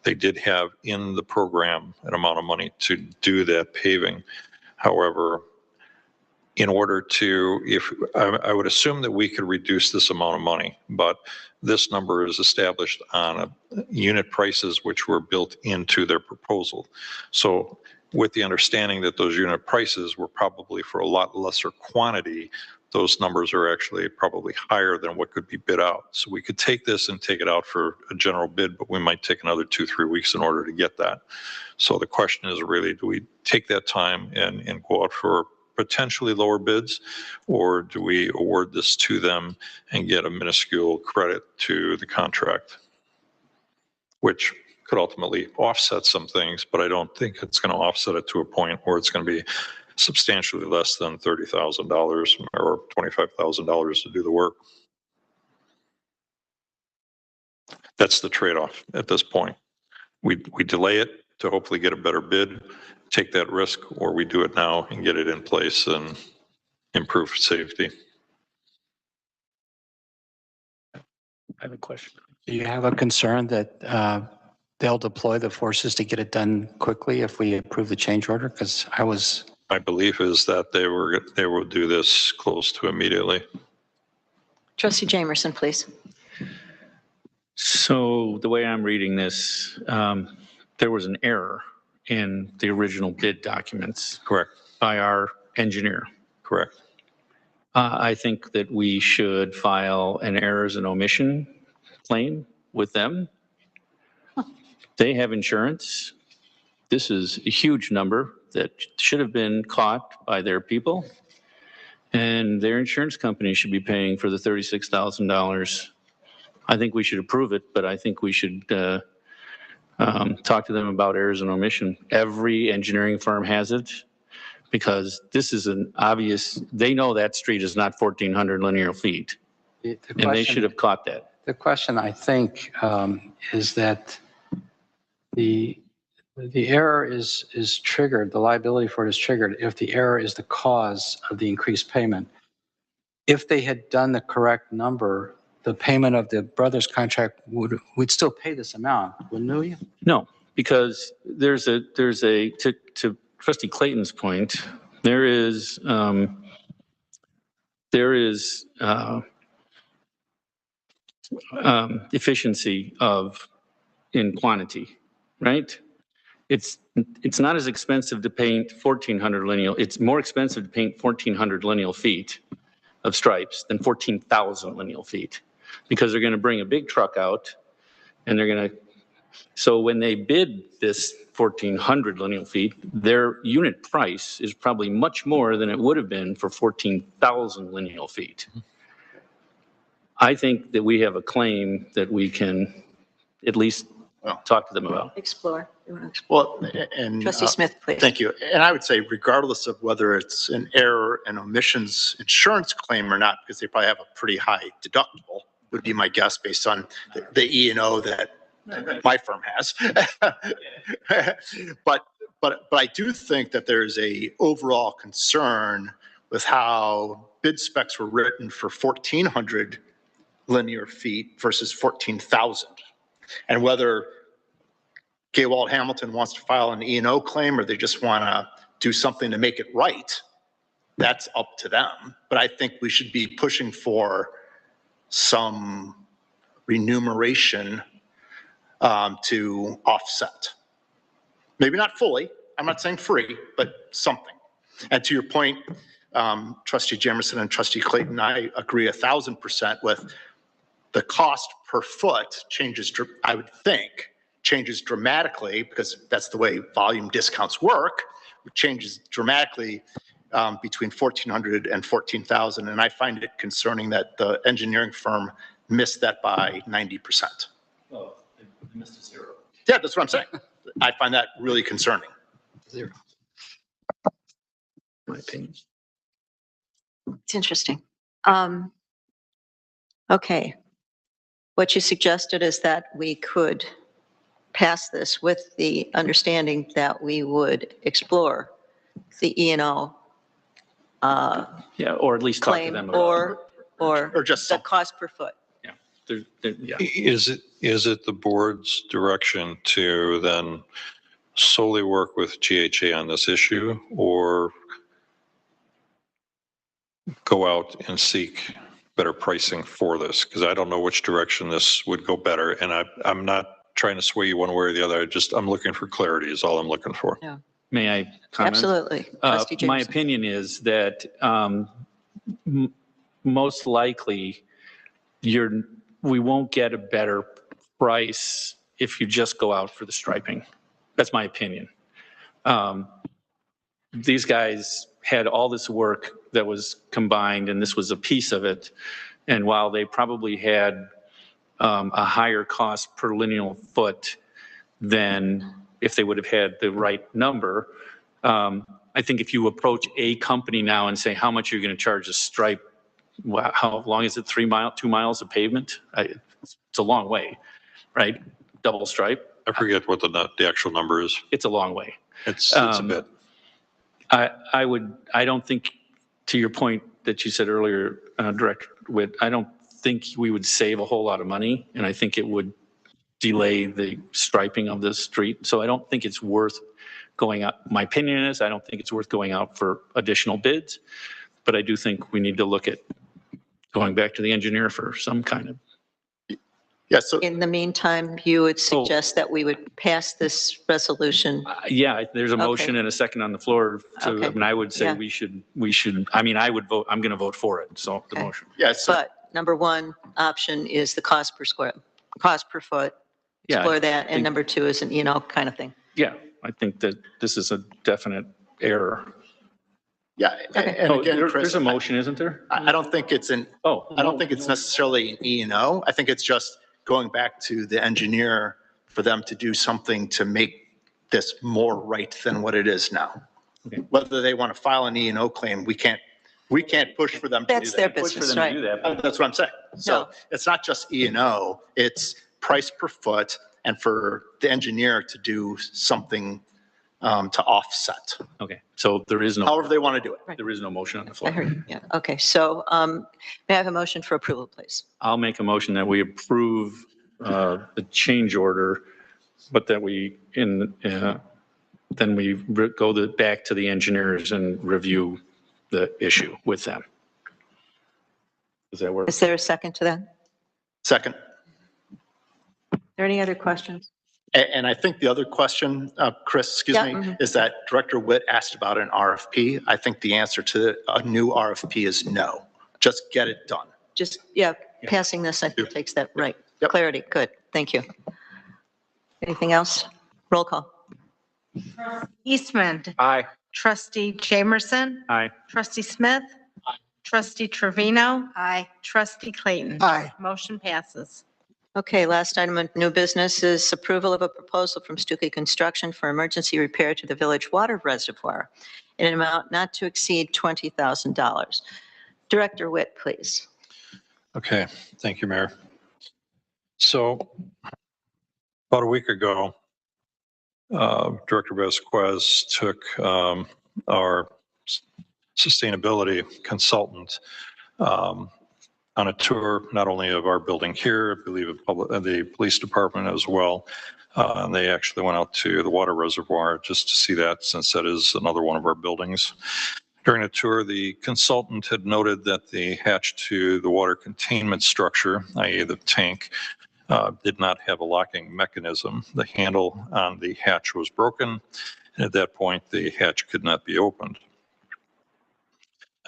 They did have in the program an amount of money to do that paving. However, in order to, I would assume that we could reduce this amount of money, but this number is established on unit prices which were built into their proposal. So with the understanding that those unit prices were probably for a lot lesser quantity, those numbers are actually probably higher than what could be bid out. So we could take this and take it out for a general bid, but we might take another 2-3 weeks in order to get that. So the question is really, do we take that time and go out for potentially lower bids, or do we award this to them and get a minuscule credit to the contract, which could ultimately offset some things, but I don't think it's going to offset it to a point where it's going to be substantially less than $30,000 or $25,000 to do the work. That's the trade-off at this point. We delay it to hopefully get a better bid, take that risk, or we do it now and get it in place and improve safety. I have a question. Do you have a concern that they'll deploy the forces to get it done quickly if we approve the change order? Because my belief is that they will do this close to immediately. Trustee Jamerson, please. So the way I'm reading this, there was an error in the original bid documents. Correct. By our engineer. Correct. I think that we should file an errors and omission claim with them. They have insurance. This is a huge number that should have been caught by their people. And their insurance company should be paying for the $36,000. I think we should approve it, but I think we should talk to them about errors and omission. Every engineering firm has it, because this is an obvious, they know that street is not 1,400 linear feet. And they should have caught that. The question, I think, is that the error is triggered, the liability for it is triggered if the error is the cause of the increased payment. If they had done the correct number, the payment of the Brothers contract would still pay this amount, wouldn't we? No, because there's a to Trustee Clayton's point, there is efficiency in quantity, right? It's not as expensive to paint 1,400 lineal. It's more expensive to paint 1,400 lineal feet of stripes than 14,000 lineal feet, because they're going to bring a big truck out, and they're going to. So when they bid this 1,400 lineal feet, their unit price is probably much more than it would have been for 14,000 lineal feet. I think that we have a claim that we can at least talk to them about. Explore. You want to explore? Well, and. Trustee Smith, please. Thank you. And I would say regardless of whether it's an error and omissions insurance claim or not, because they probably have a pretty high deductible, would be my guess based on the E&O that my firm has. But I do think that there's a overall concern with how bid specs were written for 1,400 linear feet versus 14,000. And whether Gaywald Hamilton wants to file an E&O claim or they just want to do something to make it right, that's up to them. But I think we should be pushing for some remuneration to offset. Maybe not fully, I'm not saying free, but something. And to your point, Trustee Jamerson and Trustee Clayton, I agree 1,000% with the cost per foot changes, I would think, changes dramatically because that's the way volume discounts work. It changes dramatically between 1,400 and 14,000. And I find it concerning that the engineering firm missed that by 90%. Oh, they missed a zero. Yeah, that's what I'm saying. I find that really concerning. Zero. My opinion. It's interesting. Okay. What you suggested is that we could pass this with the understanding that we would explore the E&O Yeah, or at least talk to claim them about. or just the something. cost per foot. Yeah. Is it the board's direction to then solely work with GHA on this issue or go out and seek better pricing for this? Because I don't know which direction this would go better. And I'm not trying to sway you one way or the other. I'm looking for clarity is all I'm looking for. May I comment? Absolutely. Trustee My Jamerson. opinion is that most likely we won't get a better price if you just go out for the striping. That's my opinion. These guys had all this work that was combined and this was a piece of it. And while they probably had a higher cost per lineal foot than if they would have had the right number, I think if you approach a company now and say, how much are you going to charge a stripe? How long is it? 2 miles of pavement? It's a long way, right? Double stripe. I forget what the actual number is. It's a long way. It's a bit. I don't think, to your point that you said earlier, Director Witt, I don't think we would save a whole lot of money, and I think it would delay the striping of the street. So I don't think it's worth going out. My opinion is I don't think it's worth going out for additional bids, but I do think we need to look at going back to the engineer for some kind of. Yeah, so In the meantime, you would suggest that we would pass this resolution. Yeah, there's a Okay. motion and a second on the floor. Okay. And I would say Yeah. we should, I mean, I would vote, I'm going to vote for it. So the Okay. motion. yeah, so But number one option is the cost per foot. Yeah, Explore that. And think- number two is an, kind of thing. Yeah, I think that this is a definite error. yeah, Okay. and Oh, again, Chris, there's a motion, isn't there? I don't think it's I don't think it's necessarily an E&O. I think it's just going back to the engineer for them to do something to make this more right than what it is now. Okay. Whether they want to file an E&O claim, we can't push for them to do that. That's their Push for business, them to do right? that. That's what I'm saying. So No. it's not just E&O, it's price per foot and for the engineer to do something to offset, Okay, so there is no, however they want to do it. there is no motion on the I floor. heard you. Yeah. Okay. So may I have a motion for approval, please? I'll make a motion that we approve the change order, but that we, then we go back to the engineers and review the issue with them. Does that work? Is there a second to that? Are Second. there any other questions? And I think the other question, Chris, excuse Yeah, me, mhm. is that Director Witt asked about an RFP. I think the answer to a new RFP is no. Just get it done. Just, passing this, I think, takes that right. Yep. Clarity. Good. Thank you. Anything else? Roll call. Eastman. Aye. Trustee Jamerson. Aye. Trustee Smith. Trustee Trevino. Aye. Trustee Clayton. Aye. Motion passes. Okay, last item of new business is approval of a proposal from Stuckey Construction for emergency repair to the village water reservoir in an amount not to exceed $20,000. Director Witt, please. Okay, thank you, Mayor. So about a week ago, Director Vasquez took our sustainability consultant on a tour, not only of our building here, I believe the police department as well. They actually went out to the water reservoir just to see that, since that is another one of our buildings. During the tour, the consultant had noted that the hatch to the water containment structure, i.e. the tank, did not have a locking mechanism. The handle on the hatch was broken, and at that point, the hatch could not be opened.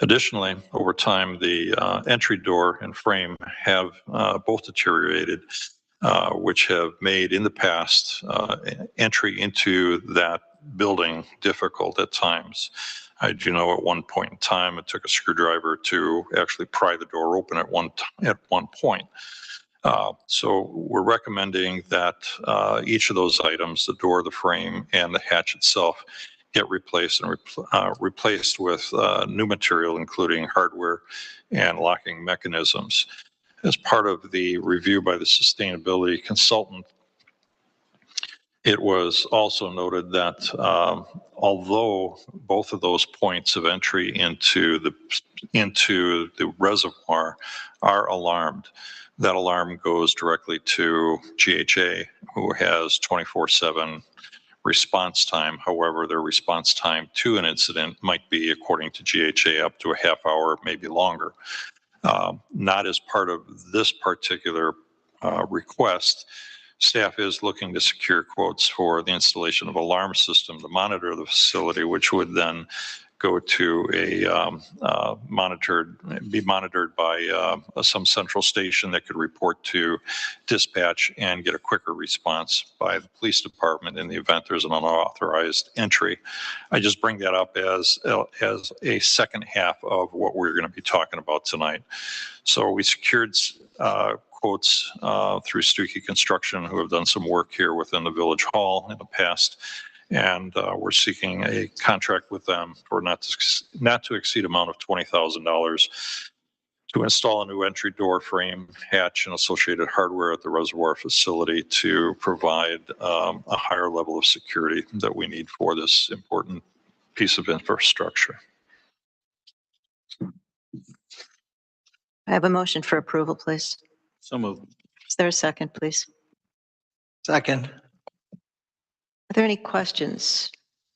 Additionally, over time, the entry door and frame have both deteriorated, which have made in the past entry into that building difficult at times. I do know at one point in time, it took a screwdriver to actually pry the door open at one point. So we're recommending that each of those items, the door, the frame, and the hatch itself, get replaced and replaced with new material, including hardware and locking mechanisms. As part of the review by the sustainability consultant, it was also noted that although both of those points of entry into the reservoir are alarmed, that alarm goes directly to GHA, who has 24/7 response time. However, their response time to an incident might be, according to GHA, up to a half hour, maybe longer. Not as part of this particular request, staff is looking to secure quotes for the installation of alarm system to monitor the facility, which would then go to be monitored by some central station that could report to dispatch and get a quicker response by the police department in the event there's an unauthorized entry. I just bring that up as a second half of what we're going to be talking about tonight. So we secured quotes through Stuckey Construction, who have done some work here within the Village Hall in the past. And we're seeking a contract with them for not to exceed amount of $20,000 to install a new entry door frame, hatch, and associated hardware at the reservoir facility to provide a higher level of security that we need for this important piece of infrastructure. I have a motion for approval, please. So moved. Is there a second, please? Second. Are there any questions,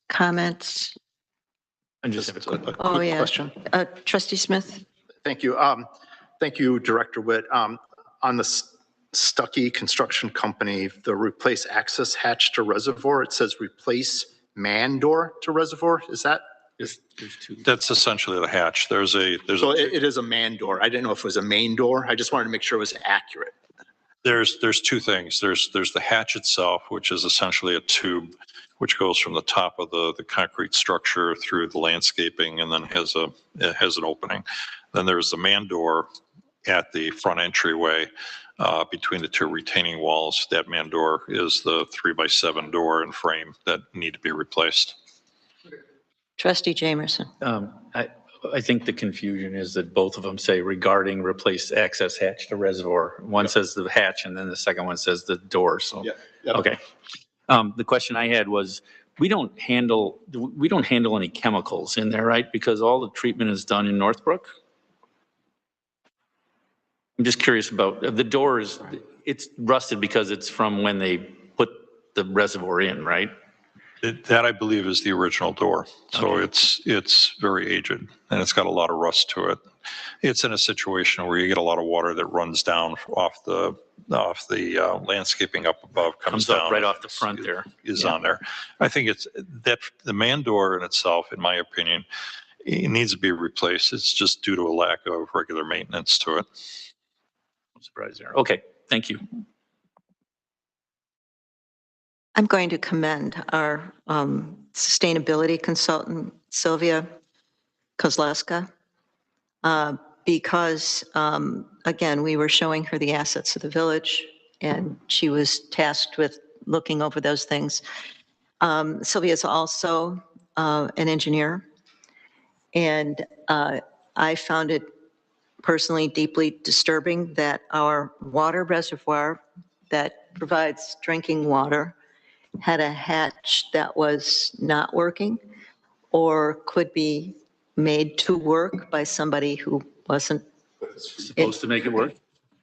comments? I just have a quick. Oh, Quick yeah. question. Trustee Smith? Thank you. Thank you, Director Witt. On the Stuckey Construction Company, the replace access hatch to reservoir, it says replace man door to reservoir. Is that? There's two. That's essentially the hatch. There's So a it is a man door. I didn't know if it was a main door. I just wanted to make sure it was accurate. there's two things. There's the hatch itself, which is essentially a tube which goes from the top of the concrete structure through the landscaping and then it has an opening. Then there's the man door at the front entryway between the two retaining walls. That man door is the 3x7 door and frame that need to be replaced. Trustee Jamerson? I think the confusion is that both of them say regarding replace access hatch to reservoir. One says the hatch and then the second one says the door. So, okay. The question I had was, we don't handle any chemicals in there, right? Because all the treatment is done in Northbrook. I'm just curious about the doors. It's rusted because it's from when they put the reservoir in, right? That I believe is the original door. So Okay. it's very aged and it's got a lot of rust to it. It's in a situation where you get a lot of water that runs down off the landscaping up above, comes Comes up down right off the front there. is Yeah. on there. I think it's that the man door in itself, in my opinion, it needs to be replaced. It's just due to a lack of regular maintenance to it. I'm surprised there. Okay, thank you. I'm going to commend our sustainability consultant, Sylvia Kozlowska, because, again, we were showing her the assets of the village, and she was tasked with looking over those things. Sylvia is also an engineer, and I found it personally deeply disturbing that our water reservoir that provides drinking water had a hatch that was not working or could be made to work by somebody who wasn't. Supposed to make it work?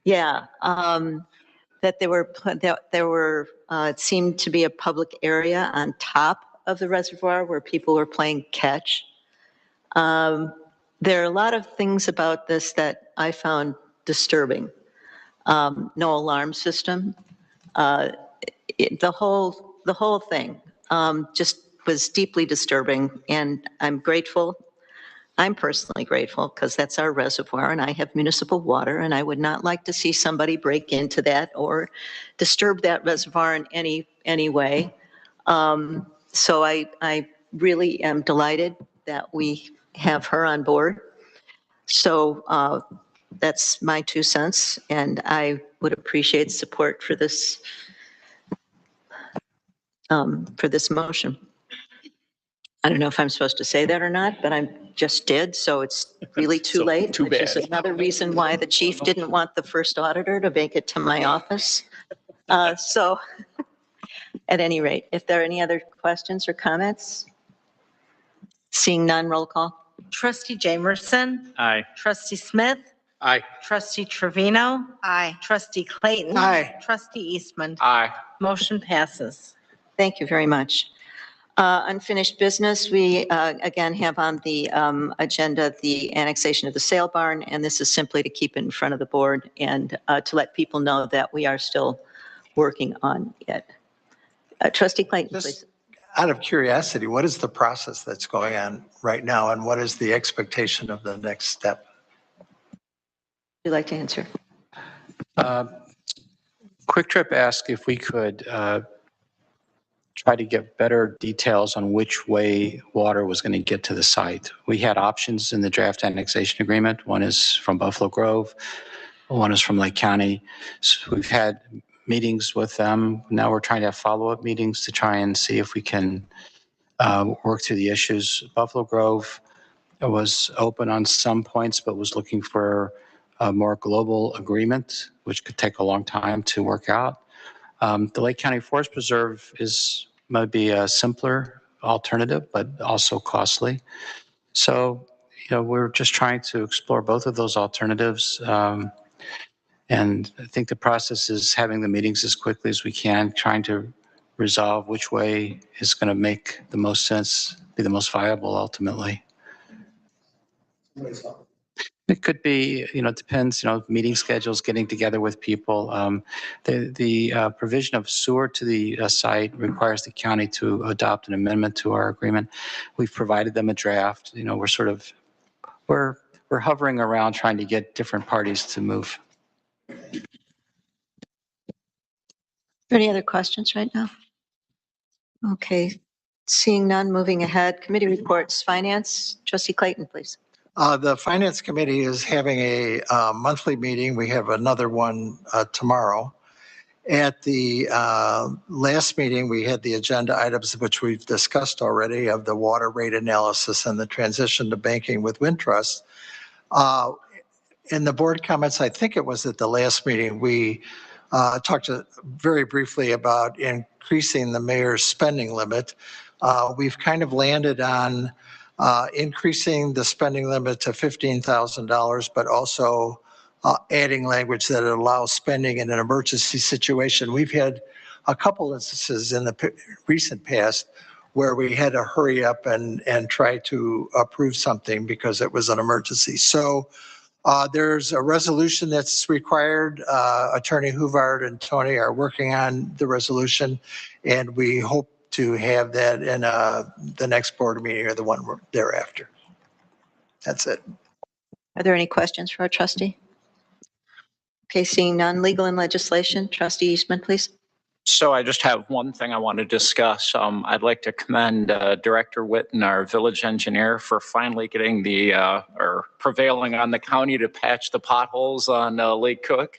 Yeah, that there were, it seemed to be a public area on top of the reservoir where people were playing catch. There are a lot of things about this that I found disturbing. No alarm system. The whole thing just was deeply disturbing, and I'm personally grateful because that's our reservoir and I have municipal water, and I would not like to see somebody break into that or disturb that reservoir in any way. So I really am delighted that we have her on board. So that's my 2 cents, and I would appreciate support for this motion. I don't know if I'm supposed to say that or not, but I just did, so it's really too late. too Which is bad. another reason why the chief didn't want the first auditor to make it to my office. So at any rate, if there are any other questions or comments? Seeing none, roll call. Trustee Jamerson. Aye. Trustee Smith. Aye. Trustee Trevino. Aye. Trustee Clayton. Aye. Trustee Eastman. Aye. Motion passes. Thank you very much. Unfinished business, we again have on the agenda the annexation of the sale barn, and this is simply to keep it in front of the board and to let people know that we are still working on it. Trustee Clayton, Just please. out of curiosity, what is the process that's going on right now, and what is the expectation of the next step? Would you like to answer? Quick Trip asked if we could try to get better details on which way water was going to get to the site. We had options in the draft annexation agreement. One is from Buffalo Grove, one is from Lake County. So we've had meetings with them. Now we're trying to have follow-up meetings to try and see if we can work through the issues. Buffalo Grove was open on some points, but was looking for a more global agreement, which could take a long time to work out. The Lake County Forest Preserve might be a simpler alternative, but also costly. So, we're just trying to explore both of those alternatives. And I think the process is having the meetings as quickly as we can, trying to resolve which way is going to make the most sense, be the most viable ultimately. It could be, it depends, meeting schedules, getting together with people. The provision of sewer to the site requires the county to adopt an amendment to our agreement. We've provided them a draft. We're hovering around trying to get different parties to move. Any other questions right now? Okay, seeing none, moving ahead. Committee reports, finance. Trustee Clayton, please. The Finance Committee is having a monthly meeting. We have another one tomorrow. At the last meeting, we had the agenda items which we've discussed already of the water rate analysis and the transition to banking with Wintrust. In the board comments, I think it was at the last meeting, we talked very briefly about increasing the mayor's spending limit. We've kind of landed on increasing the spending limit to $15,000, but also adding language that allows spending in an emergency situation. We've had a couple instances in the recent past where we had to hurry up and try to approve something because it was an emergency. So there's a resolution that's required. Attorney Huvard and Tony are working on the resolution, and we hope to have that in the next board meeting or the one thereafter. That's it. Are there any questions for our trustee? Okay, seeing none, legal and legislation. Trustee Eastman, please. So I just have one thing I want to discuss. I'd like to commend Director Witten, our village engineer, for finally getting or prevailing on the county to patch the potholes on Lake Cook.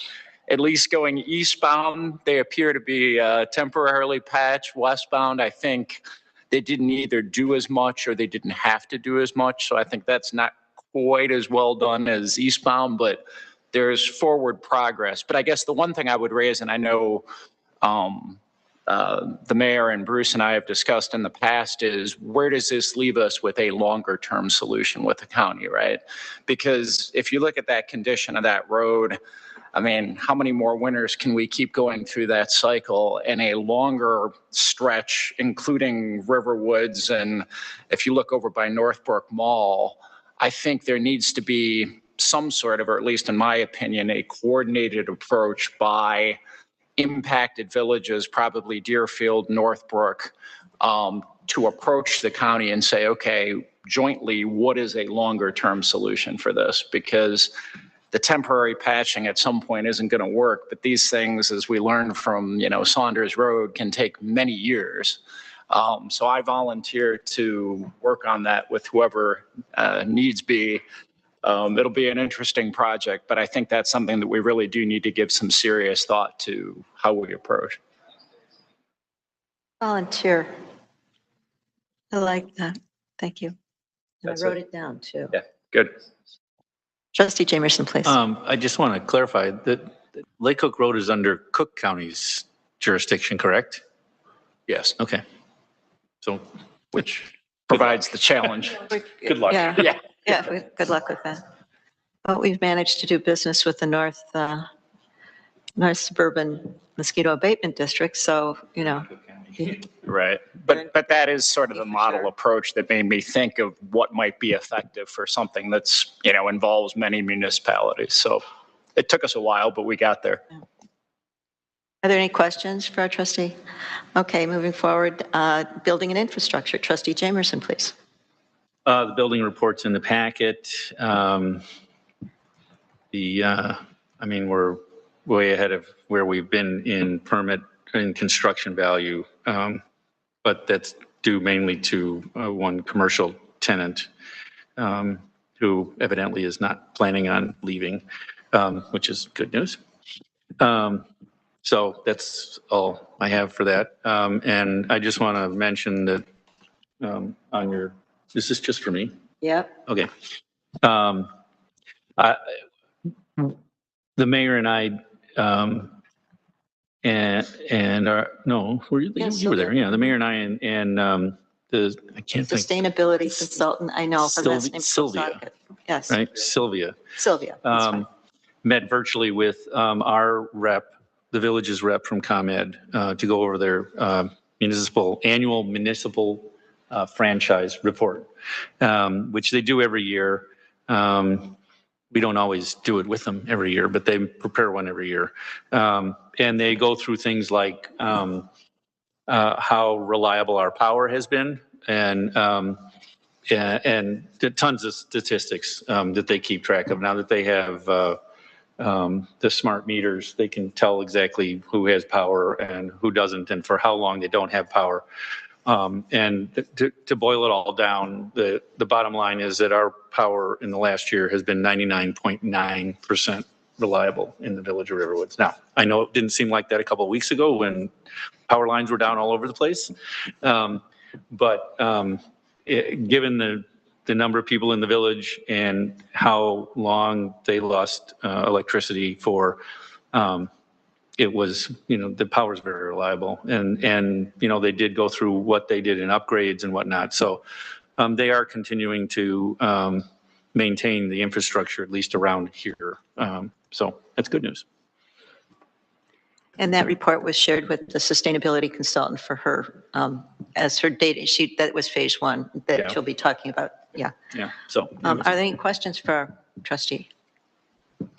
At least going eastbound, they appear to be temporarily patched. Westbound, I think they didn't either do as much or they didn't have to do as much. So I think that's not quite as well done as eastbound, but there's forward progress. But I guess the one thing I would raise, and I know the mayor and Bruce and I have discussed in the past, is where does this leave us with a longer term solution with the county, right? Because if you look at that condition of that road, I mean, how many more winters can we keep going through that cycle in a longer stretch, including Riverwoods? And if you look over by Northbrook Mall, I think there needs to be some sort of, or at least in my opinion, a coordinated approach by impacted villages, probably Deerfield, Northbrook, to approach the county and say, okay, jointly, what is a longer term solution for this? Because the temporary patching at some point isn't going to work, but these things, as we learned from, Saunders Road, can take many years. So I volunteer to work on that with whoever needs be. It'll be an interesting project, but I think that's something that we really do need to give some serious thought to how we approach. Volunteer. I like that. Thank you. And That's I wrote it. it down too. Yeah, good. Trustee Jamerson, please. I just want to clarify that Lake Cook Road is under Cook County's jurisdiction, correct? Yes, Okay. So, which provides the challenge. good luck. Yeah. Yeah. Yeah, good luck with that. Well, we've managed to do business with the North Suburban Mosquito Abatement District, so, Right. But that is sort of the model approach that made me think of what might be effective for something that's, involves many municipalities. So it took us a while, but we got there. Are there any questions for our trustee? Okay, moving forward, building and infrastructure. Trustee Jamerson, please. The building report's in the packet. We're way ahead of where we've been in permit and construction value. But that's due mainly to one commercial tenant who evidently is not planning on leaving, which is good news. So that's all I have for that. And I just want to mention that is this just for me? Yep. Okay. The mayor and I, you were there. Yeah, the mayor and I and I can't think. Sustainability consultant, I know. But that's named Sylvia. Yes. Right, Sylvia. Sylvia. That's fine. Met virtually with our rep, the village's rep from ComEd, to go over their annual municipal franchise report, which they do every year. We don't always do it with them every year, but they prepare one every year. And they go through things like how reliable our power has been and tons of statistics that they keep track of. Now that they have the smart meters, they can tell exactly who has power and who doesn't and for how long they don't have power. And to boil it all down, the bottom line is that our power in the last year has been 99.9% reliable in the village of Riverwoods. Now, I know it didn't seem like that a couple of weeks ago when power lines were down all over the place. But given the number of people in the village and how long they lost electricity for, it was, the power is very reliable and they did go through what they did in upgrades and whatnot. So they are continuing to maintain the infrastructure, at least around here. So that's good news. And that report was shared with the sustainability consultant for her, as her data sheet, that was phase one that Yeah. she'll be talking about. Yeah. Yeah. So Are there any questions for our trustee?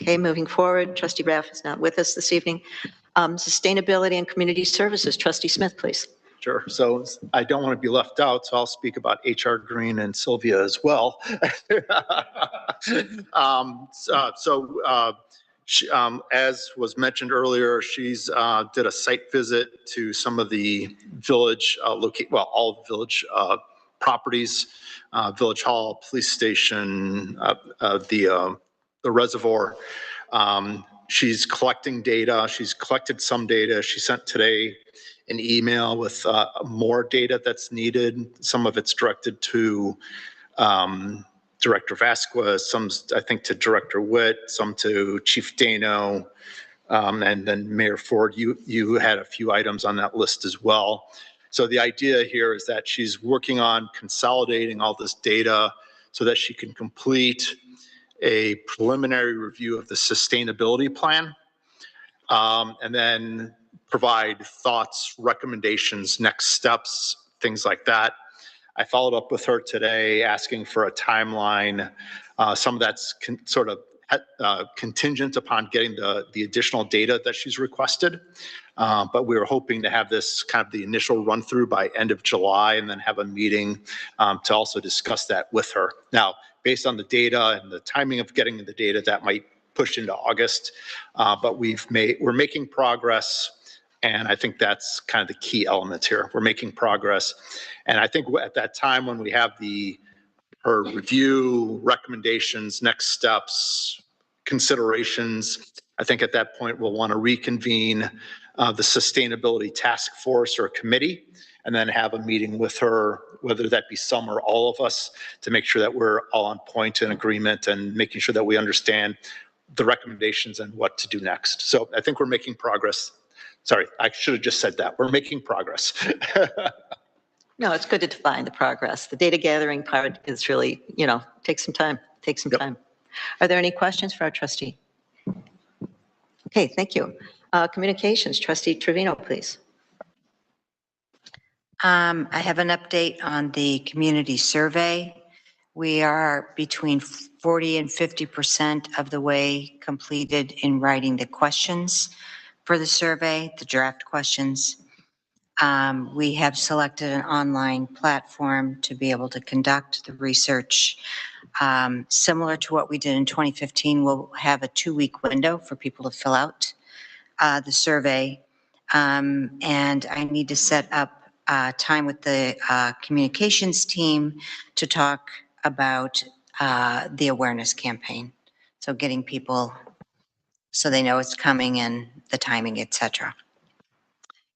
Okay, moving forward, trustee Raff is not with us this evening. Sustainability and community services, trustee Smith, please. Sure. So I don't want to be left out, so I'll speak about HR Green and Sylvia as well. As was mentioned earlier, she's did a site visit to some of the village, all village properties, Village Hall, police station, the reservoir. She's collecting data. She's collected some data. She sent today an email with more data that's needed. Some of it's directed to Director Vasquez, some, I think, to Director Witt, some to Chief Dano, and then Mayor Ford. You had a few items on that list as well. So the idea here is that she's working on consolidating all this data so that she can complete a preliminary review of the sustainability plan, and then provide thoughts, recommendations, next steps, things like that. I followed up with her today asking for a timeline. Some of that's sort of contingent upon getting the additional data that she's requested. But we were hoping to have this kind of the initial run through by end of July and then have a meeting to also discuss that with her. Now, based on the data and the timing of getting the data, that might push into August. But we're making progress. And I think that's kind of the key element here. We're making progress. And I think at that time when we have her review, recommendations, next steps, considerations, I think at that point we'll want to reconvene the sustainability task force or committee, and then have a meeting with her, whether that be some or all of us, to make sure that we're all on point in agreement and making sure that we understand the recommendations and what to do next. So I think we're making progress. Sorry, I should have just said that. We're making progress. No, it's good to define the progress. The data gathering part is really, takes some time, time. Are there any questions for our trustee? Okay, thank you. Communications, Trustee Trevino, please. I have an update on the community survey. We are between 40 and 50% of the way completed in writing the questions for the survey, the draft questions. We have selected an online platform to be able to conduct the research. Similar to what we did in 2015, we'll have a 2-week window for people to fill out the survey. And I need to set up time with the communications team to talk about the awareness campaign. So getting people so they know it's coming and the timing, et cetera.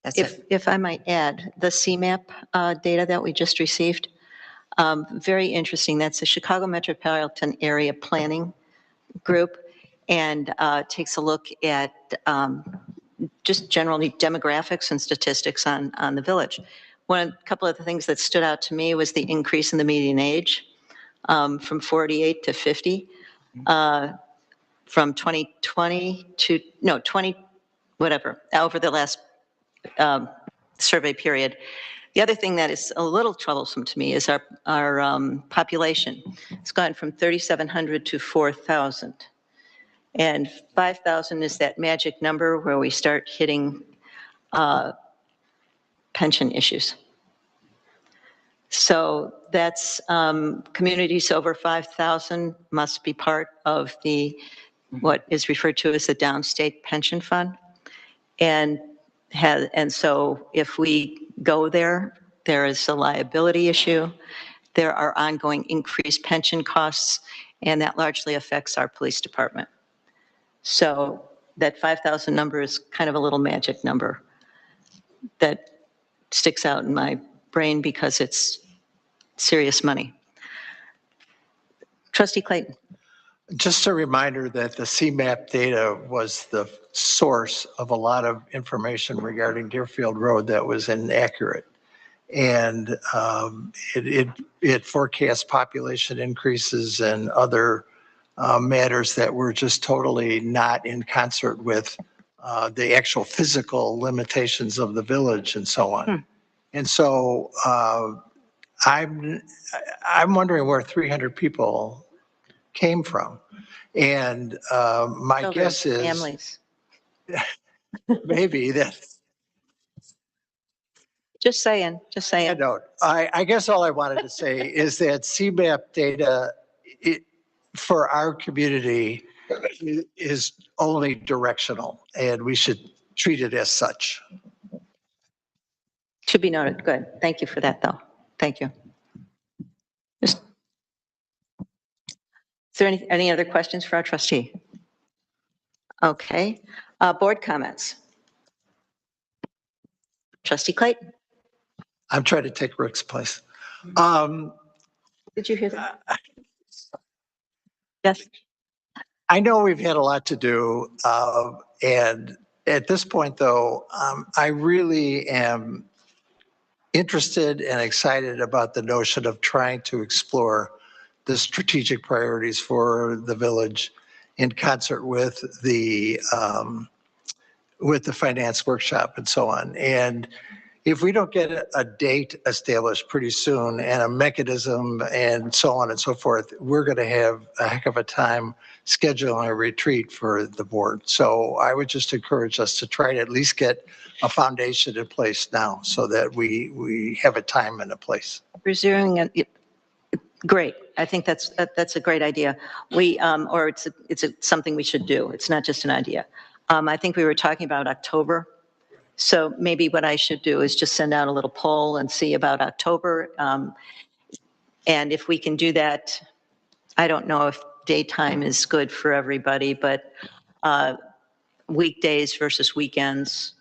That's it. If I might add, the CMAP data that we just received, very interesting. That's the Chicago Metropolitan Area Planning Group, and takes a look at just generally demographics and statistics on the village. A couple of the things that stood out to me was the increase in the median age from 48 to 50. From 2020 to, no, 20, whatever, over the last survey period. The other thing that is a little troublesome to me is our population. It's gone from 3,700 to 4,000. And 5,000 is that magic number where we start hitting pension issues. So that's communities over 5,000 must be part of what is referred to as the downstate pension fund. And so if we go there, there is a liability issue. There are ongoing increased pension costs, and that largely affects our police department. So that 5,000 number is kind of a little magic number that sticks out in my brain because it's serious money. Trustee Clayton. Just a reminder that the CMAP data was the source of a lot of information regarding Deerfield Road that was inaccurate. And it forecast population increases and other matters that were just totally not in concert with the actual physical limitations of the village and so on. And so I'm wondering where 300 people came from. And my guess is families. Maybe that. Just saying. I guess all I wanted to say is that CMAP data for our community is only directional, and we should treat it as such. To be noted. Good. Thank you for that, though. Thank you. Is there any other questions for our trustee? Okay. Board comments. Trustee Clayton, I'm trying to take Rick's place. did you hear that? Yes. I know we've had a lot to do, and at this point, though, I really am interested and excited about the notion of trying to explore the strategic priorities for the village in concert with the finance workshop and so on. And if we don't get a date established pretty soon and a mechanism and so on and so forth, we're going to have a heck of a time scheduling a retreat for the board. So I would just encourage us to try to at least get a foundation in place now so that we have a time and a place. Resuming it. Great. I think that's a great idea. Or it's something we should do. It's not just an idea. I think we were talking about October. So maybe what I should do is just send out a little poll and see about October. And if we can do that, I don't know if daytime is good for everybody, but weekdays versus weekends,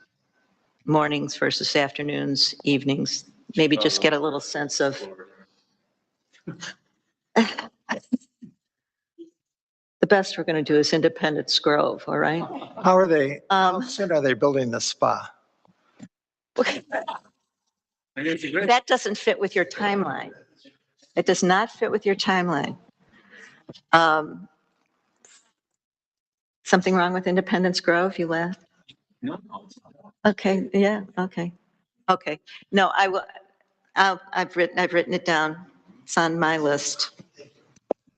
mornings versus afternoons, evenings, maybe just get a little sense of. The best we're going to do is Independence Grove, all right? How are they, how soon are they building the spa? That doesn't fit with your timeline. It does not fit with your timeline. Something wrong with Independence Grove? You left? No. Okay, yeah, okay. Okay. No, I will, I've written it down. It's on my list.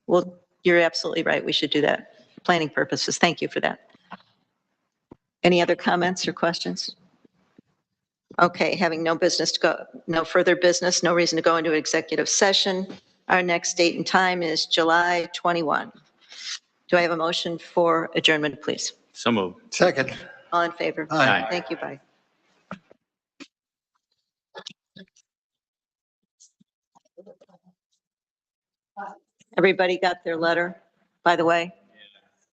Well, you're absolutely right. We should do that. Planning purposes. Thank you for that. Any other comments or questions? Okay, having no business to go, no further business, no reason to go into executive session. Our next date and time is July 21. Do I have a motion for adjournment, please? So moved. Second. All in favor? Aye. Thank you, bye. Everybody got their letter, by the way?